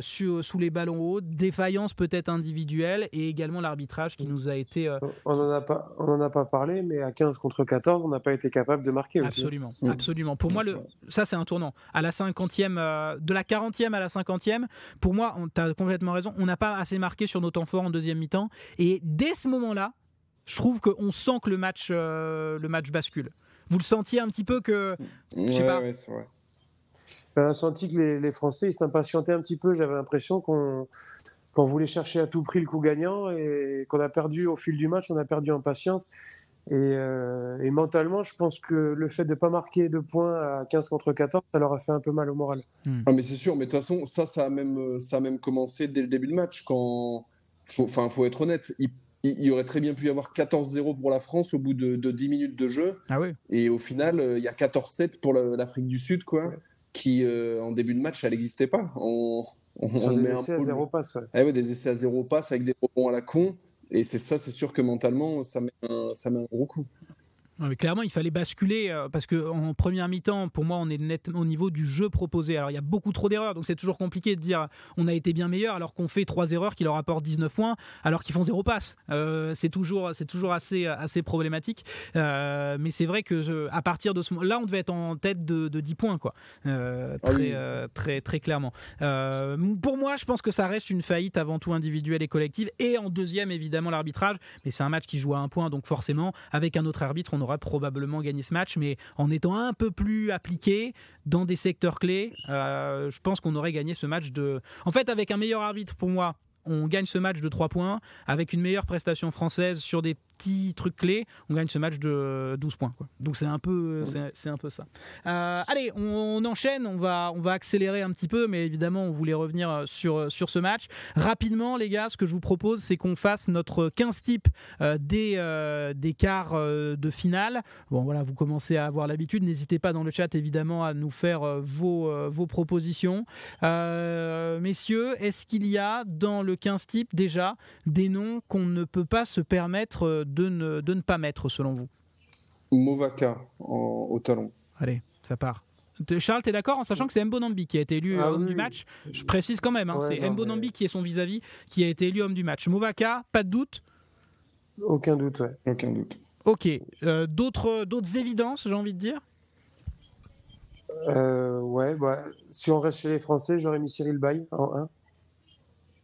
sous les ballons hauts, défaillance peut-être individuelle, et également l'arbitrage qui nous a été on en a pas parlé, mais à 15 contre 14 on n'a pas été capable de marquer aussi. Absolument. Pour moi, ça c'est un tournant. À la 50e, de la 40e à la 50e, pour moi, tu as complètement raison, on n'a pas assez marqué sur nos temps forts en deuxième mi-temps, et dès ce moment-là, je trouve qu'on sent que le match bascule. Vous le sentiez un petit peu que... Je sais pas. Ouais, c'est vrai. On a senti que les Français ils s'impatientaient un petit peu. J'avais l'impression qu'on voulait chercher à tout prix le coup gagnant, et qu'on a perdu au fil du match, on a perdu en patience. Et mentalement, je pense que le fait de ne pas marquer de points à 15 contre 14, ça leur a fait un peu mal au moral. Ah, mais c'est sûr, mais de toute façon, ça a même commencé dès le début du match. Faut être honnête, il aurait très bien pu y avoir 14-0 pour la France au bout de 10 minutes de jeu. Ah oui. Et au final, il y a 14-7 pour l'Afrique du Sud, quoi, ouais. Qui, en début de match, elle n'existait pas. On des essais à zéro passe. Ouais. Ah ouais, des essais à zéro passe avec des rebonds à la con. Et c'est sûr que mentalement, ça met un gros coup. Mais clairement, il fallait basculer, parce qu'en première mi-temps, pour moi, on est net au niveau du jeu proposé. Alors, il y a beaucoup trop d'erreurs, donc c'est toujours compliqué de dire on a été bien meilleur alors qu'on fait 3 erreurs qui leur apportent 19 points, alors qu'ils font 0 passe. C'est toujours assez problématique. Mais c'est vrai que à partir de ce moment-là, on devait être en tête de 10 points, quoi. Très clairement. Pour moi, je pense que ça reste une faillite avant tout individuelle et collective. Et en deuxième, évidemment, l'arbitrage. Mais c'est un match qui joue à 1 point, donc forcément, avec un autre arbitre, on aura probablement gagné ce match, mais en étant un peu plus appliqué dans des secteurs clés, je pense qu'on aurait gagné ce match En fait, avec un meilleur arbitre, pour moi, on gagne ce match de 3 points. Avec une meilleure prestation française sur des petits trucs clés, on gagne ce match de 12 points, quoi. Donc c'est un peu ça. Allez, on enchaîne, on va accélérer un petit peu, mais évidemment on voulait revenir sur ce match. Rapidement les gars, ce que je vous propose, c'est qu'on fasse notre 15 types des quarts de finale. Bon voilà, vous commencez à avoir l'habitude, n'hésitez pas dans le chat évidemment à nous faire vos propositions. Messieurs, est-ce qu'il y a dans le 15 types déjà des noms qu'on ne peut pas se permettre de ne pas mettre selon vous? Movaka au talon. Allez, ça part. Charles, t'es d'accord en sachant que c'est Mbonambi qui a été élu homme du match? Je précise quand même, c'est Mbonambi qui est son vis-à-vis qui a été élu homme du match. Movaka, pas de doute? Aucun doute, ouais. Aucun doute. Ok. D'autres évidences, j'ai envie de dire? Si on reste chez les Français, j'aurais mis Cyril Bay en 1.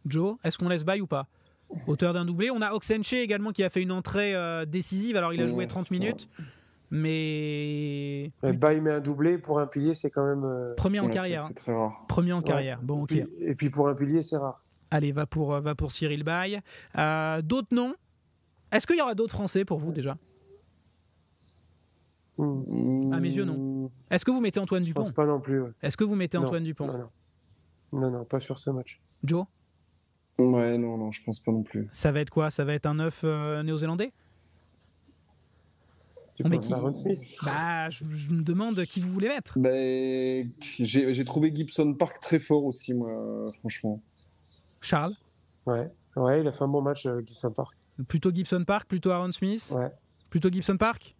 Joe, est-ce qu'on laisse Bay ou pas? Auteur d'un doublé. On a Oxenche également qui a fait une entrée décisive. Alors il a joué 30 minutes. Mais Bay met un doublé pour un pilier, c'est quand même premier en carrière. C'est très rare. Premier en carrière. Bon, ok. Et puis pour un pilier, c'est rare. Allez, va pour Cyril Bay. D'autres noms? Est-ce qu'il y aura d'autres Français pour vous déjà? À mes yeux, non. Est-ce que vous mettez Antoine Dupont? Je pense pas non plus. Ouais. Est-ce que vous mettez Antoine Dupont? Non, pas sur ce match. Joe? Ouais, non, je pense pas non plus. Ça va être quoi? Ça va être un 9 néo-zélandais? Aaron Smith. Je me demande qui vous voulez mettre. J'ai trouvé Gibson Park très fort aussi, moi, franchement. Charles? Ouais, il a fait un bon match, Gibson Park. Plutôt Gibson Park, plutôt Aaron Smith? Ouais. Plutôt Gibson Park?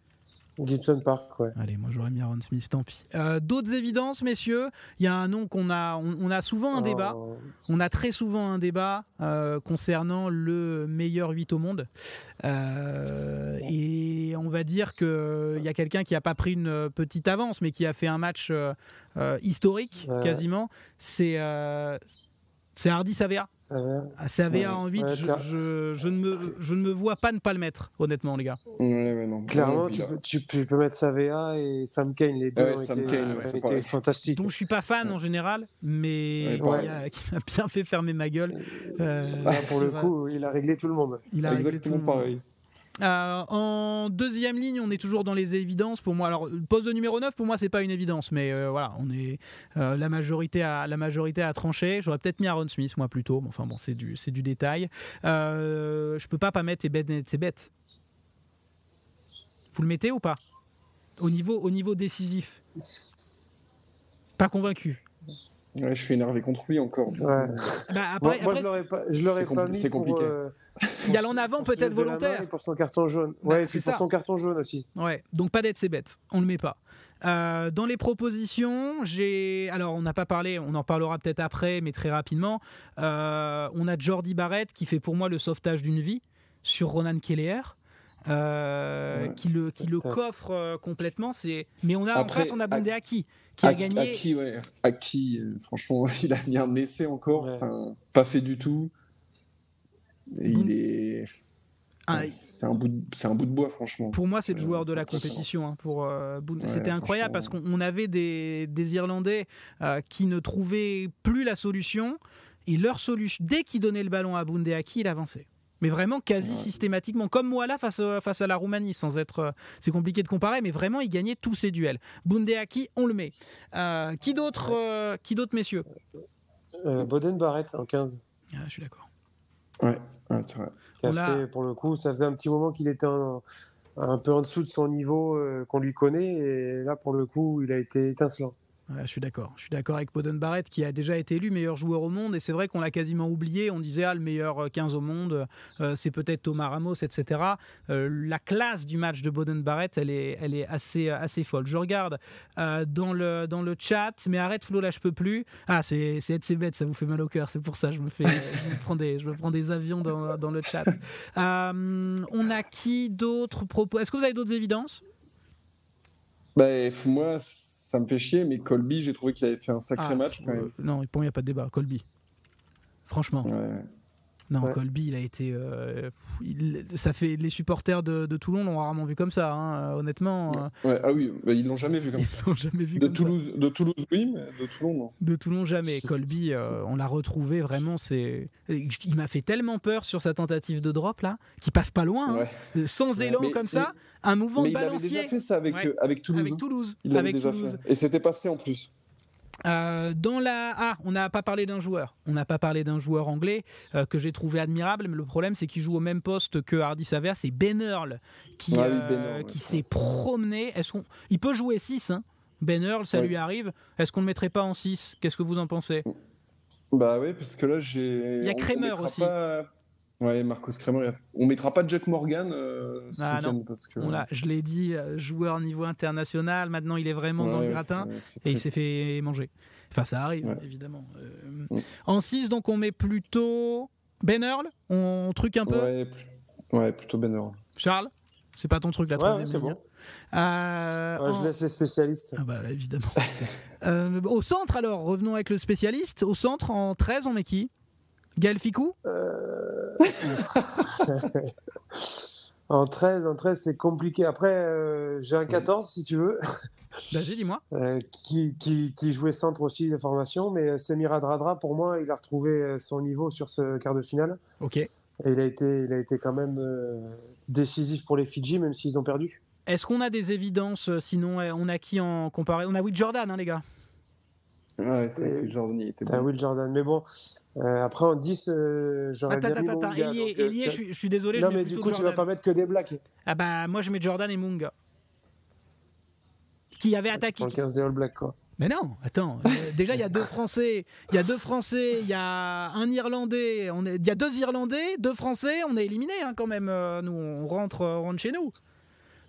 Gibson Park, ouais. Allez, moi j'aurais mis Aaron Smith, tant pis. D'autres évidences, messieurs? Il y a un nom on a souvent un débat. On a très souvent un débat concernant le meilleur 8 au monde. Et on va dire qu'il y a quelqu'un qui n'a pas pris une petite avance, mais qui a fait un match historique, quasiment. C'est Hardy Savea. Savea en 8, je ne me vois pas ne pas le mettre, honnêtement, les gars. Non. Clairement, tu peux mettre Savea et Sam Cane, les deux ont été fantastiques. Donc je suis pas fan en général, mais qui m'a bien fait fermer ma gueule. Pour le coup, il a réglé tout le monde. Exactement pareil. En deuxième ligne, on est toujours dans les évidences pour moi. Alors, le poste de numéro 9, pour moi, c'est pas une évidence, mais voilà, on est la majorité a tranché. J'aurais peut-être mis Aaron Smith, moi, plutôt. Enfin bon, c'est du détail. Je peux pas mettre c'est bête. Vous le mettez ou pas? Au niveau décisif. Pas convaincu. Ouais, je suis énervé contre lui encore. Ouais. Après, moi, je l'aurais pas mis. C'est compliqué. Il y a l'en avant peut-être volontaire. Et pour son carton jaune. Ouais, et puis pour son carton jaune aussi. Ouais, donc pas d'être c'est bête, on le met pas. Dans les propositions, alors on n'a pas parlé, on en parlera peut-être après, mais très rapidement. On a Jordi Barrett qui fait pour moi le sauvetage d'une vie sur Ronan Kelleher. Qui le coffre complètement. Mais on a en face, on a Bundé Aki qui a gagné. Aki, franchement, il a mis un essai encore, pas fait du tout. Et il est. C'est un bout de bois, franchement. Pour moi, c'est le joueur de la compétition. C'était incroyable parce qu'on avait des Irlandais qui ne trouvaient plus la solution. Et leur solution, dès qu'ils donnaient le ballon à Bundé Aki, il avançait. Mais vraiment quasi systématiquement, comme Moala face à la Roumanie, sans être. C'est compliqué de comparer, mais vraiment il gagnait tous ses duels. Bundé Aki, on le met. Qui d'autre, messieurs? Boden Barrett en 15. Je suis d'accord. Ouais, c'est vrai. Fait, pour le coup, ça faisait un petit moment qu'il était un peu en dessous de son niveau qu'on lui connaît, et là pour le coup, il a été étincelant. Je suis d'accord avec Boden Barrett qui a déjà été élu meilleur joueur au monde, et c'est vrai qu'on l'a quasiment oublié. On disait le meilleur 15 au monde, c'est peut-être Thomas Ramos, etc. La classe du match de Boden Barrett, elle est assez folle. Je regarde dans le chat, mais arrête Flo, là je peux plus. C'est bête, ça vous fait mal au cœur, c'est pour ça je me prends des avions dans le chat. On a qui d'autre propos? Est-ce que vous avez d'autres évidences? Moi, ça me fait chier, mais Colby, j'ai trouvé qu'il avait fait un sacré match quand même. Non, pour moi, il n'y a pas de débat. Colby. Franchement. Colby, il a été. Ça fait les supporters de Toulon l'ont rarement vu comme ça, honnêtement. Ils l'ont jamais vu comme ça. De Toulouse, oui, mais de Toulon, non. De Toulon, jamais. Colby, on l'a retrouvé vraiment. Il m'a fait tellement peur sur sa tentative de drop là, qui passe pas loin, sans élan comme ça, un mouvement de balancier. Il avait déjà fait ça avec Toulouse. Avec Toulouse. Il l'avait déjà fait. Et c'était passé en plus. On n'a pas parlé d'un joueur. On n'a pas parlé d'un joueur anglais que j'ai trouvé admirable, mais le problème c'est qu'il joue au même poste que Hardy Savert, c'est Ben Earl qui s'est promené. Il peut jouer 6, Ben Earl, ça lui arrive. Est-ce qu'on ne le mettrait pas en 6? Qu'est-ce que vous en pensez? Bah oui, parce que là il y a Kremer aussi. Marcus Kremer. On mettra pas Jack Morgan ce week-end parce que. Je l'ai dit, joueur niveau international. Maintenant, il est vraiment dans le gratin et il s'est fait manger. Enfin, ça arrive, évidemment. En 6, donc, on met plutôt Ben Earl. On truque un peu. Plutôt Ben Earl. Charles, c'est pas ton truc la troisième c'est ligne. bon. Je laisse les spécialistes. Évidemment. Au centre, alors, revenons avec le spécialiste. Au centre, en 13, on met qui? Gaël Ficou En 13, c'est compliqué. Après, j'ai un 14 si tu veux. Vas-y, dis-moi. Qui jouait centre aussi de formation, mais Semir Adradra, pour moi, il a retrouvé son niveau sur ce quart de finale. Ok. Et il a été quand même décisif pour les Fidji, même s'ils ont perdu. Est-ce qu'on a des évidences? Sinon, on a qui en comparé? On a Will Jordan, les gars. Ouais, c'est vrai que Will Jordan, il était bon. Will Jordan, mais bon, après en 10, j'aurais bien mis Munga. Elie, je suis désolé. Non, mais du coup, tu vas pas mettre que des blacks. Moi, je mets Jordan et Munga. Qui avait attaqué. Pour le 15 des All Blacks, quoi. Mais non, attends. Déjà, il y a 2 Français. Il y a un Irlandais. Il y a 2 Irlandais, 2 Français. On est éliminés quand même. Nous, on rentre chez nous.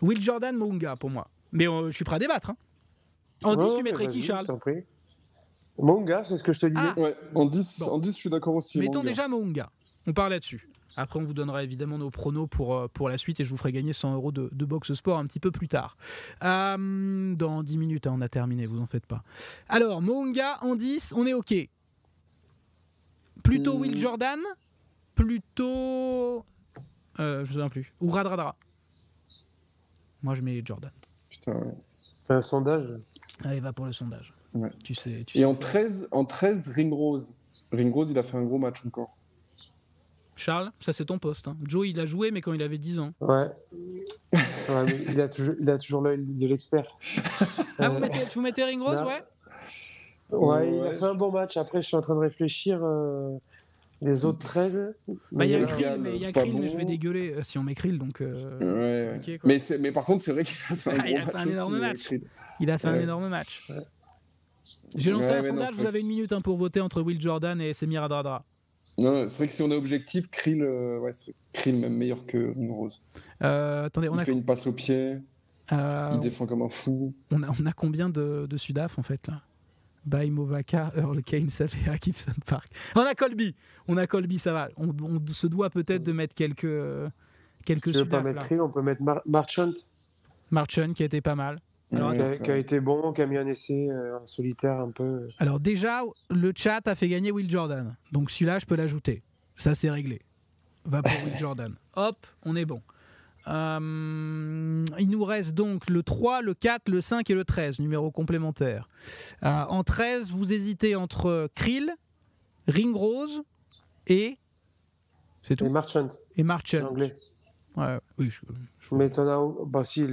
Will Jordan, Munga, pour moi. Mais je suis prêt à débattre. En 10, tu mettrais qui, Charles? Munga, c'est ce que je te disais. En 10, je suis d'accord aussi. Mettons déjà Munga. On parle là-dessus. Après, on vous donnera évidemment nos pronos pour la suite et je vous ferai gagner 100 € de Box Sport un petit peu plus tard. Dans 10 minutes, on a terminé, vous en faites pas. Alors, Munga en 10, on est OK. Plutôt Will Jordan, plutôt... je ne sais même plus. Ou Radradra. Moi, je mets Jordan. Putain, ouais. Fais un sondage. Allez, va pour le sondage. Ouais. Tu sais. Et en 13, Ringrose. Ringrose, il a fait un gros match encore. Charles, ça c'est ton poste. Joe, il a joué, mais quand il avait 10 ans. Ouais. Mais il a toujours l'œil de l'expert. Vous mettez Ringrose, Ouais, il a fait un bon match. Après, je suis en train de réfléchir. Les autres 13. Il y a Krill, mais je vais dégueuler si on met Krill. Donc, okay, mais par contre, c'est vrai qu'il a fait un énorme match. Il a fait un énorme match. J'ai lancé un Ouais, non, sondage, c'est vous vrai avez que- une minute pour voter entre Will Jordan et Semir Adradra. Non, c'est vrai que si on est objectif, Krill, ouais, c'est vrai que Krill même meilleur que Rose. Attendez, Il fait une passe au pied, il euh, défend comme un fou. on a combien de Sudaf en fait là? By Movaka, Earl Kane, Savea, Gibson Park. On a Colby, ça va. On se doit peut-être de mettre quelques Si tu veux pas Sudaf mettre là. Krill, on peut mettre Marchant, Marchand qui a été pas mal. Alors, Ouais, qui a été bon, qui a mis un essai en solitaire un peu. Alors déjà, le chat a fait gagner Will Jordan. Donc celui-là, je peux l'ajouter. Ça, c'est réglé. Va pour Will Jordan. Hop, on est bon. Il nous reste donc le 3, le 4, le 5 et le 13, numéro complémentaire. En 13, vous hésitez entre Krill, Ringrose et... C'est tout. Et Marchant, Et Marchand. l'anglais. Ouais, oui, Mais t'en as. Bah, si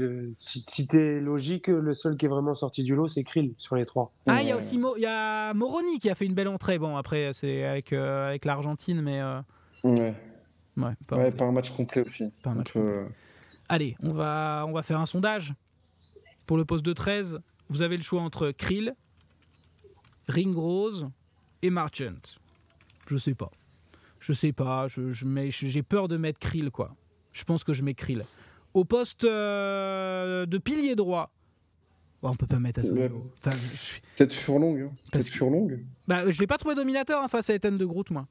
t'es logique, le seul qui est vraiment sorti du lot, c'est Krill sur les 3. Ah, il y a aussi il y a Moroni qui a fait une belle entrée. Bon, après, c'est avec l'Argentine, mais... Ouais. Ouais, Pas un match complet aussi. Pas un match complet. Allez, on va faire un sondage. Pour le poste de 13, vous avez le choix entre Krill, Ringrose et Marchant. Je sais pas. J'ai peur de mettre Krill, quoi. Je pense que je mets Krill. Au poste de pilier droit, on peut pas mettre Asonio. Enfin, Peut-être Furlong. Bah, je l'ai pas trouvé dominateur face à Ethan de Groot, moi.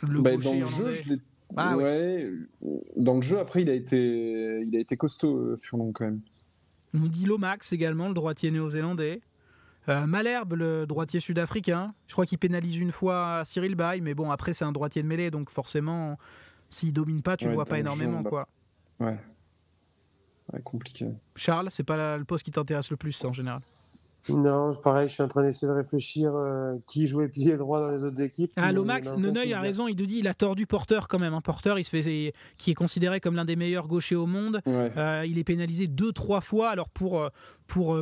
Dans le jeu, je l'ai. Ouais. Dans le jeu, après, il a été costaud, Furlong, quand même. On nous dit Lomax également, le droitier néo-zélandais. Malherbe, le droitier sud-africain. Je crois qu'il pénalise une fois Cyril Bay, mais bon, après, c'est un droitier de mêlée, donc forcément, s'il domine pas, tu le vois pas énormément, quoi. Ouais, compliqué. Charles, c'est pas le poste qui t'intéresse le plus, ça, en général? Non, c'est pareil, je suis en train d'essayer de réfléchir qui jouait pilier droit dans les autres équipes. Lomax, Neneuil a raison, il nous dit il a tordu Porter quand même. Porter, qui est considéré comme l'un des meilleurs gauchers au monde. Ouais. Il est pénalisé 2-3 fois alors pour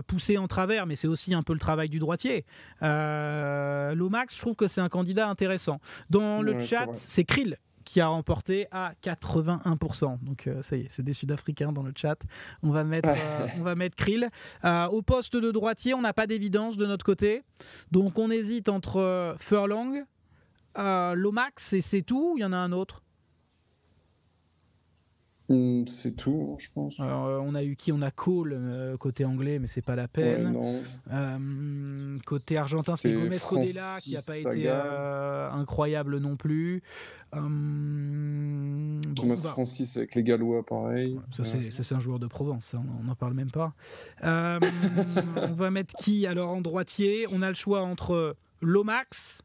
pousser en travers, mais c'est aussi un peu le travail du droitier. Lomax, je trouve que c'est un candidat intéressant. Dans le chat, c'est Krill qui a remporté à 81%. Donc ça y est, c'est des Sud-Africains dans le chat. On va mettre Krill. Au poste de droitier, on n'a pas d'évidence de notre côté. Donc on hésite entre Furlong, Lomax et c'est tout. Il y en a un autre. C'est tout, je pense. Alors, on a eu qui? On a Cole côté anglais, mais c'est pas la peine. Côté argentin, c'est Gomez Codella qui n'a pas été incroyable non plus. Thomas Francis avec les Gallois, pareil. Ça, c'est un joueur de Provence, hein, on n'en parle même pas. On va mettre qui? Alors en droitier, on a le choix entre Lomax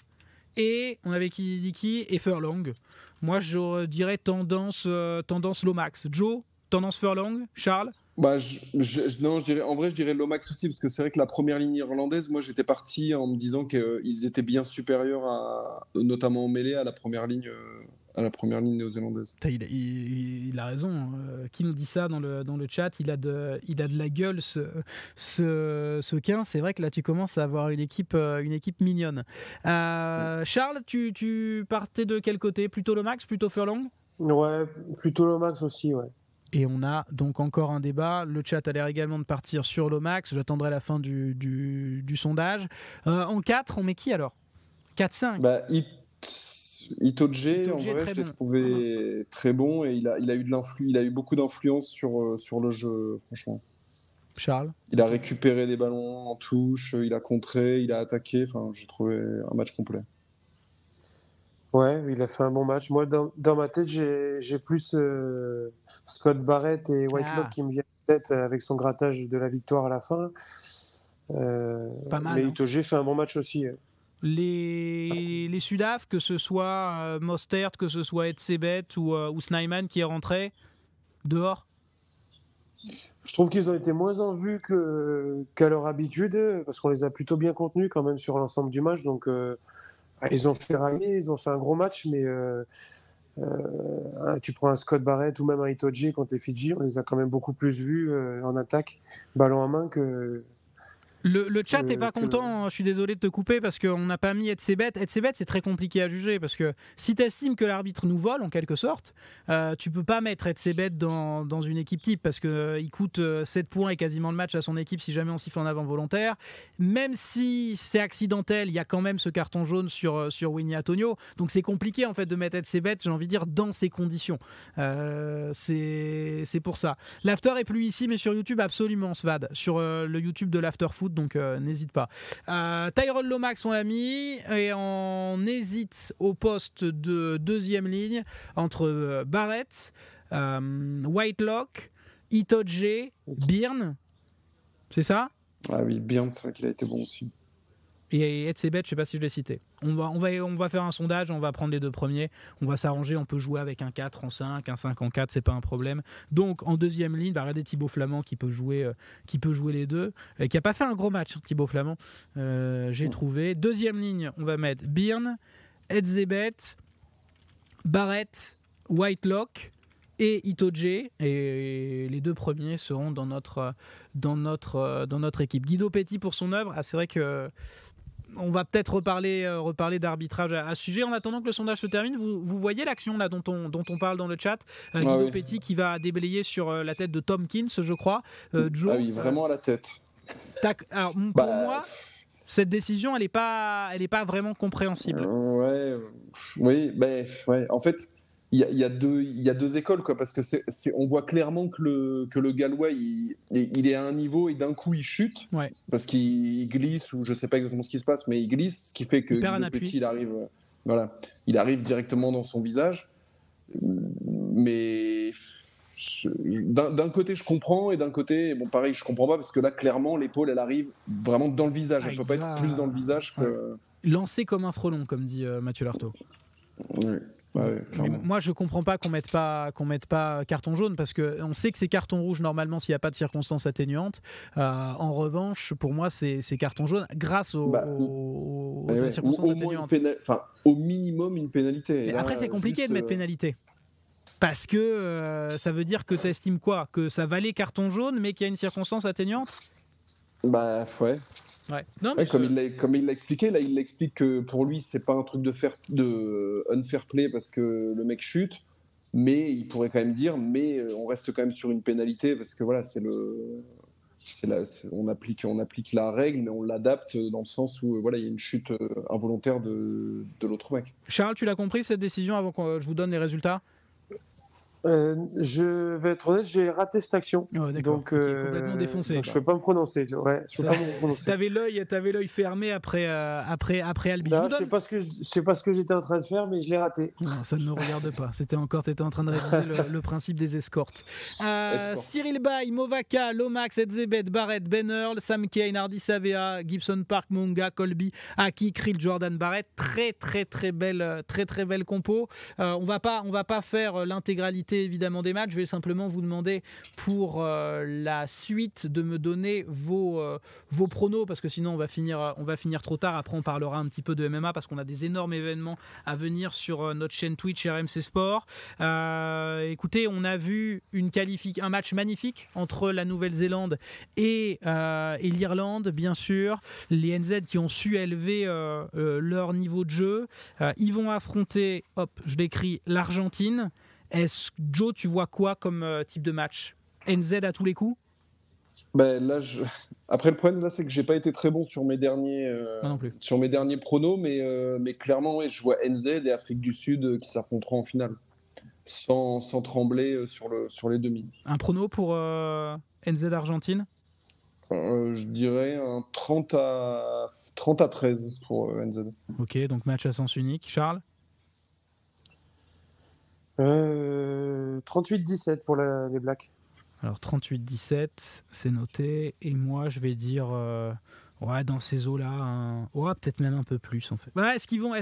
et on avait qui et Furlong. Moi, je dirais tendance Lomax. Joe, tendance Furlong. Charles? Je dirais Lomax aussi, parce que c'est vrai que la première ligne irlandaise, moi, j'étais parti en me disant qu'ils étaient bien supérieurs, notamment en mêlée, à la première ligne néo-zélandaise. Il a raison. Qui nous dit ça dans le chat? Il a de la gueule, ce 15. C'est vrai que là, tu commences à avoir une équipe mignonne. Charles, tu partais de quel côté? Plutôt Lomax, plutôt Furlong? Ouais, plutôt Lomax aussi, ouais. Et on a donc encore un débat. Le chat a l'air également de partir sur Lomax. J'attendrai la fin du sondage. En 4, on met qui alors? 4-5 Itoje, en vrai, je l'ai trouvé très bon et il a eu beaucoup d'influence sur le jeu, franchement. Charles? Il a récupéré des ballons en touche, il a contré, il a attaqué. Enfin, j'ai trouvé un match complet. Ouais, il a fait un bon match. Moi, dans ma tête, j'ai plus Scott Barrett et Whitelock qui me viennent en tête avec son grattage de la victoire à la fin. Pas mal. Mais Itoje fait un bon match aussi. Les Sudaf, que ce soit Mostert, que ce soit Edsebet ou Snyman qui est rentré dehors? Je trouve qu'ils ont été moins en vue qu'à leur habitude, parce qu'on les a plutôt bien contenus quand même sur l'ensemble du match. Donc, ils ont fait rallier, ils ont fait un gros match, mais tu prends un Scott Barrett ou même un Itoje contre les Fidji, on les a quand même beaucoup plus vus en attaque, ballon en main, que Le chat n'est pas content, je suis désolé de te couper parce qu'on n'a pas mis Etzebet. Etzebet, c'est très compliqué à juger parce que si tu estimes que l'arbitre nous vole en quelque sorte, tu peux pas mettre Etzebet dans une équipe type parce qu'il coûte 7 points et quasiment le match à son équipe si jamais on siffle en avant volontaire. Même si c'est accidentel, il y a quand même ce carton jaune sur Winnie Antonio. Donc c'est compliqué en fait de mettre Etzebet, j'ai envie de dire, dans ces conditions. C'est pour ça. L'after est plus ici mais sur YouTube absolument, Svad. Sur le YouTube de l'After Foot. Donc n'hésite pas. Tyrell Lomax on l'a mis et on hésite au poste de deuxième ligne entre Barrett, Whitelock, Itoje, Byrne, c'est ça? Ah oui, Byrne, c'est vrai qu'il a été bon aussi. Et Etzebet, je ne sais pas si je l'ai cité. On va faire un sondage, on va prendre les deux premiers, on va s'arranger, on peut jouer avec un 4 en 5, un 5 en 4, c'est pas un problème. Donc en deuxième ligne, regardez Thibaut Flamand qui peut jouer les deux, qui n'a pas fait un gros match, Thibaut Flamand, j'ai trouvé. Deuxième ligne, on va mettre Byrne, Etzebet, Barrett, Whitelock et Itoje, et les deux premiers seront dans notre équipe. Guido Petit pour son œuvre. C'est vrai que on va peut-être reparler d'arbitrage à ce sujet. En attendant que le sondage se termine, vous voyez l'action là dont on parle dans le chat. Guido Petit qui va déblayer sur la tête de Tompkins, je crois. Joe, oui, vraiment à la tête. Alors, pour moi, cette décision, elle est pas vraiment compréhensible. En fait, il y a deux écoles, quoi, parce que on voit clairement que le Gallois il est à un niveau et d'un coup il chute, parce qu'il glisse, ou je sais pas exactement ce qui se passe, mais il glisse, ce qui fait que Guido Petit il arrive directement dans son visage. Mais d'un côté je comprends, et d'un côté pareil, je comprends pas, parce que là clairement l'épaule elle arrive vraiment dans le visage, elle peut pas être plus dans le visage que... Lancé comme un frelon, comme dit Mathieu Lartaud. Mais moi je comprends pas qu'on mette pas carton jaune, parce que on sait que c'est carton rouge normalement s'il n'y a pas de circonstances atténuantes. En revanche, pour moi c'est carton jaune grâce aux circonstances atténuantes. Au minimum une pénalité. Et après c'est compliqué de mettre pénalité, parce que ça veut dire que tu estimes quoi, que ça valait carton jaune mais qu'il y a une circonstance atténuante. Non, mais comme il l'a expliqué, là il explique que pour lui c'est pas un truc de unfair play parce que le mec chute, mais il pourrait quand même dire on reste quand même sur une pénalité, parce que voilà, on applique la règle, mais on l'adapte dans le sens où il y a une chute involontaire de l'autre mec. Charles, tu l'as compris cette décision avant que je vous donne les résultats? Je vais être honnête, j'ai raté cette action. Donc complètement défoncé. Donc je peux pas me prononcer. Je peux pas me prononcer. T'avais l'œil fermé après Albi. Je sais pas ce que j'étais en train de faire, mais je l'ai raté. Non, ça ne me regarde pas. T'étais en train de réviser le principe des escortes. Cyril Bay, Movaka, Lomax, Etzebet, Barrett, Ben Earl, Sam Kane, Hardy Savea, Gibson Park, Monga, Colby, Aki, Krill, Jordan Barrett. Très belle compo. On va pas faire l'intégralité évidemment des matchs. Je vais simplement vous demander pour la suite de me donner vos pronos, parce que sinon on va finir trop tard. Après on parlera un petit peu de MMA parce qu'on a des énormes événements à venir sur notre chaîne Twitch RMC Sport. Écoutez, on a vu un match magnifique entre la Nouvelle-Zélande et l'Irlande, bien sûr. Les NZ qui ont su élever leur niveau de jeu. Ils vont affronter, je l'écris, l'Argentine. Joe, tu vois quoi comme type de match? NZ à tous les coups? Après, le problème là, c'est que j'ai pas été très bon sur mes derniers pronos, mais clairement, je vois NZ et Afrique du Sud qui s'affronteront en finale, sans trembler sur les demi. Un prono pour NZ Argentine? Je dirais un 30-13 pour NZ. Ok, donc match à sens unique. Charles? 38-17 pour les Blacks. Alors 38-17, c'est noté. Et moi, je vais dire, dans ces eaux-là, peut-être même un peu plus en fait. Est-ce qu'ils vont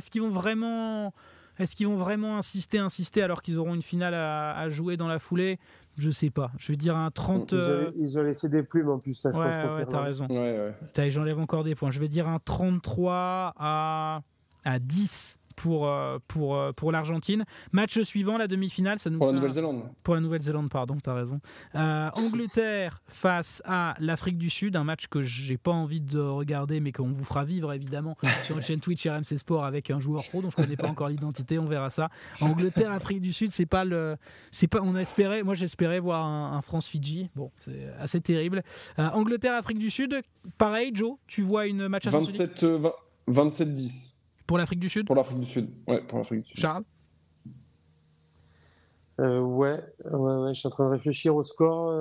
vraiment insister alors qu'ils auront une finale à jouer dans la foulée? Je sais pas. Je vais dire un 30. Ils ont laissé des plumes en plus là. Je pense t'as raison. Ouais. J'enlève encore des points. Je vais dire un 33 à 10 pour l'Argentine. Match suivant, la demi-finale, ça nous Pour la Nouvelle-Zélande. Pour la Nouvelle-Zélande, pardon, t'as raison. Angleterre face à l'Afrique du Sud, un match que j'ai pas envie de regarder, mais qu'on vous fera vivre évidemment sur une chaîne Twitch RMC Sport avec un joueur pro dont je connais pas encore l'identité, on verra ça. Angleterre, Afrique du Sud, moi j'espérais voir un France-Fidji. Bon, c'est assez terrible. Angleterre, Afrique du Sud, pareil, Joe, tu vois une match à 27-10. Pour l'Afrique du Sud. Pour l'Afrique du Sud. Ouais, pour l'Afrique du Sud. Charles. Ouais, je suis en train de réfléchir au score.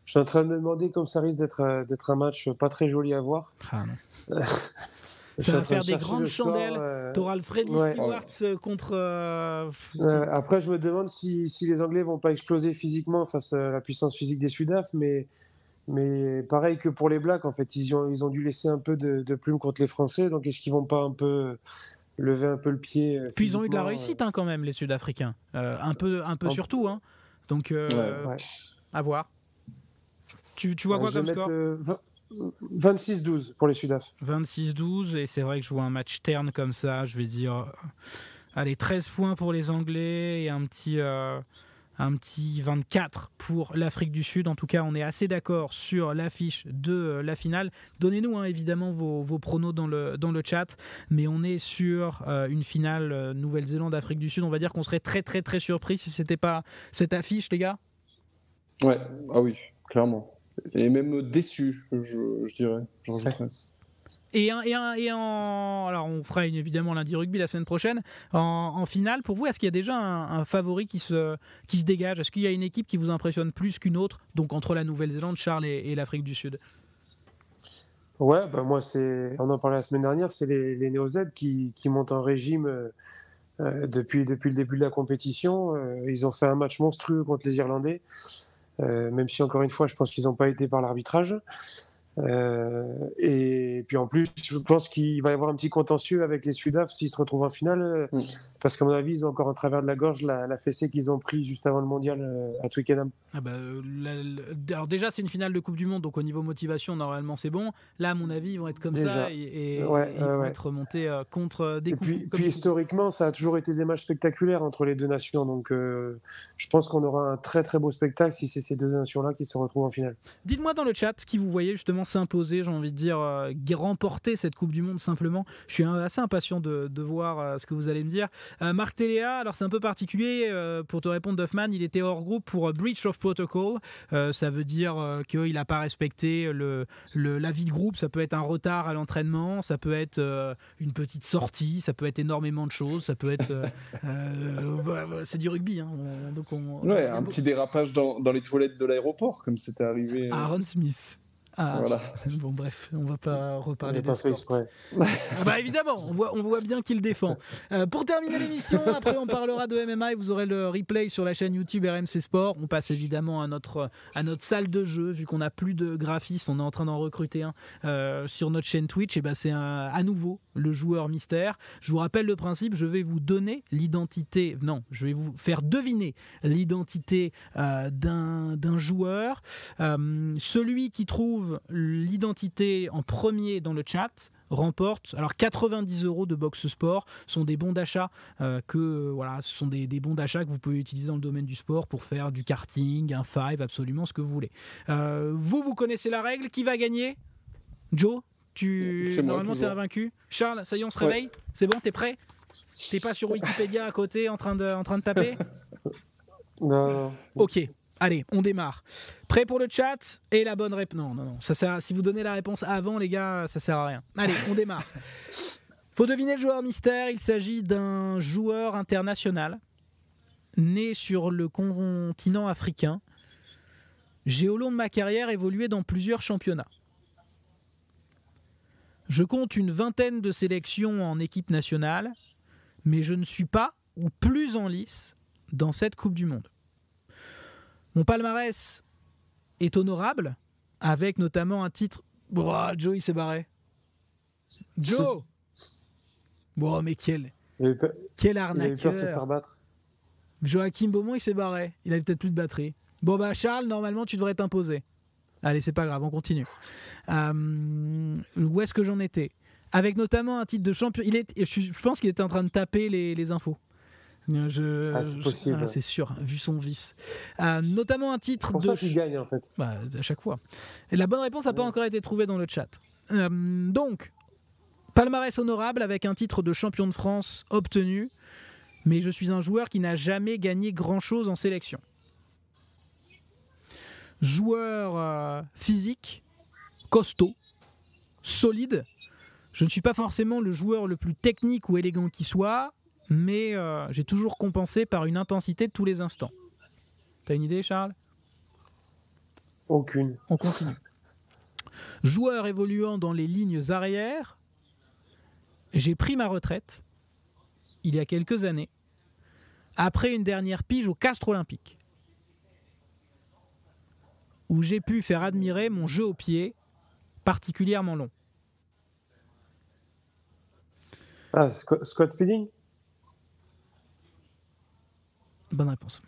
Je suis en train de me demander, comme ça risque d'être un match pas très joli à voir. Ah non. Ça va faire des grandes chandelles. T'auras le Freddy Stewart contre. Après, je me demande si les Anglais vont pas exploser physiquement face à la puissance physique des Sudaf, mais pareil que pour les Blacks, en fait, ils ont dû laisser un peu de plume contre les Français. Donc, est-ce qu'ils vont pas un peu lever un peu le pied? Puis ils ont eu de la réussite quand même, les Sud-Africains. Un peu surtout. Hein. Donc, à voir. Tu vois quoi comme score 26-12 pour les Sudaf. 26-12, et c'est vrai que je vois un match terne comme ça, je vais dire allez, 13 points pour les Anglais et un petit 24 pour l'Afrique du Sud. En tout cas, on est assez d'accord sur l'affiche de la finale. Donnez-nous évidemment vos pronos dans le chat, mais on est sur une finale Nouvelle-Zélande-Afrique du Sud. On va dire qu'on serait très très très surpris si c'était pas cette affiche, les gars. Ouais, ah oui, clairement. Et même déçu, je dirais. Alors on fera évidemment lundi rugby la semaine prochaine. En finale, pour vous, est-ce qu'il y a déjà un favori qui se dégage? Est-ce qu'il y a une équipe qui vous impressionne plus qu'une autre? Donc entre la Nouvelle-Zélande, Charles, et l'Afrique du Sud. Ouais, moi on en parlait la semaine dernière, c'est les Néo-Z qui montent en régime depuis le début de la compétition. Ils ont fait un match monstrueux contre les Irlandais. Même si encore une fois je pense qu'ils n'ont pas été par l'arbitrage, et puis en plus je pense qu'il va y avoir un petit contentieux avec les Sudaf s'ils se retrouvent en finale, parce qu'à mon avis ils ont encore en travers de la gorge la fessée qu'ils ont pris juste avant le mondial à Twickenham. Alors déjà c'est une finale de Coupe du Monde, donc au niveau motivation normalement c'est bon. Là à mon avis ils vont être comme déjà. Ça et ils vont être remontés contre des coups. Puis historiquement ça a toujours été des matchs spectaculaires entre les deux nations, donc je pense qu'on aura un très très beau spectacle si c'est ces deux nations-là qui se retrouvent en finale. Dites-moi dans le chat qui vous voyez justement s'imposer, j'ai envie de dire remporter cette Coupe du Monde simplement. Je suis assez impatient de voir ce que vous allez me dire. Marc Téléa, alors c'est un peu particulier pour te répondre, Duffman, il était hors groupe pour breach of protocol. Ça veut dire qu'il n'a pas respecté l'avis de groupe. Ça peut être un retard à l'entraînement, ça peut être une petite sortie, ça peut être énormément de choses, ça peut être c'est du rugby, hein. Un petit dérapage dans les toilettes de l'aéroport comme c'était arrivé Aaron Smith. Voilà. Bon bref, on va pas reparler. Il n'est pas fait exprès. Évidemment, on voit bien qu'il défend. Pour terminer l'émission, après on parlera de MMA et vous aurez le replay sur la chaîne YouTube RMC Sport. On passe évidemment à notre salle de jeu, vu qu'on n'a plus de graphiste, on est en train d'en recruter un sur notre chaîne Twitch. Et c'est à nouveau le joueur mystère. Je vous rappelle le principe, je vais vous donner je vais vous faire deviner l'identité d'un joueur. Celui qui trouve l'identité en premier dans le chat remporte 90 € de Box Sport. Sont des bons d'achat ce sont des bons d'achat que vous pouvez utiliser dans le domaine du sport pour faire du karting, un five, absolument ce que vous voulez. Vous connaissez la règle. Qui va gagner? Joe, normalement t'es invaincu. Charles, ça y est, on se réveille. C'est bon, t'es prêt? T'es pas sur Wikipédia à côté en train de taper? Non. Ok. Allez, on démarre. Prêt pour le chat? Et la bonne réponse. Non. Ça sert si vous donnez la réponse avant, les gars, ça sert à rien. Allez, on démarre. Faut deviner le joueur mystère. Il s'agit d'un joueur international né sur le continent africain. J'ai au long de ma carrière évolué dans plusieurs championnats. Je compte une vingtaine de sélections en équipe nationale, mais je ne suis pas ou plus en lice dans cette Coupe du Monde. Mon palmarès est honorable, avec notamment un titre... Joe, il s'est barré. Joe mais quel arnaqueur. Il avait peur de se faire battre. Joachim Beaumont, il s'est barré. Il avait peut-être plus de batterie. Charles, normalement, tu devrais t'imposer. Allez, c'est pas grave, on continue. Où est-ce que j'en étais? avec notamment un titre de champion. Je pense qu'il était en train de taper les infos. C'est possible. C'est sûr, vu son vice. Notamment un titre c'est pour ça qu'il gagne, en fait. À chaque fois. Et la bonne réponse n'a pas encore été trouvée dans le chat. Donc, palmarès honorable avec un titre de champion de France obtenu, mais je suis un joueur qui n'a jamais gagné grand-chose en sélection. Joueur physique, costaud, solide. Je ne suis pas forcément le joueur le plus technique ou élégant qui soit, mais j'ai toujours compensé par une intensité de tous les instants. T'as une idée, Charles ? Aucune. On continue. Joueur évoluant dans les lignes arrières, j'ai pris ma retraite il y a quelques années, après une dernière pige au Castres Olympique, où j'ai pu faire admirer mon jeu au pied particulièrement long. Scott Spedding ? Bonne réponse.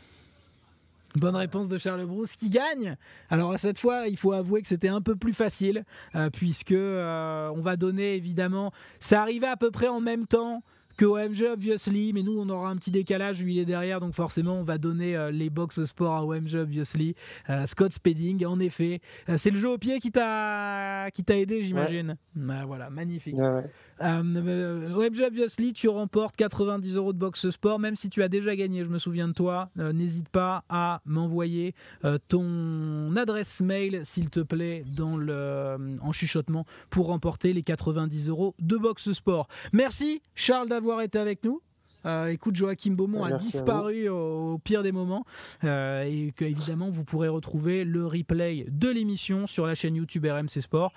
Bonne réponse de Charles Brousse qui gagne. Alors cette fois, il faut avouer que c'était un peu plus facile puisque on va donner évidemment. Ça arrivait à peu près en même temps que OMG obviously, mais nous on aura un petit décalage, lui il est derrière, donc forcément on va donner les box sport à OMG obviously. Scott Spedding, en effet, c'est le jeu au pied qui t'a aidé, j'imagine. Ouais. Voilà, magnifique. Ouais. OMG obviously, tu remportes 90 € de box sport, même si tu as déjà gagné, je me souviens de toi. N'hésite pas à m'envoyer ton adresse mail, s'il te plaît, en chuchotement pour remporter les 90 € de box sport. Merci Charles d'avoir été avec nous. Écoute, Joachim Beaumont a disparu au pire des moments et que évidemment vous pourrez retrouver le replay de l'émission sur la chaîne YouTube RMC Sport.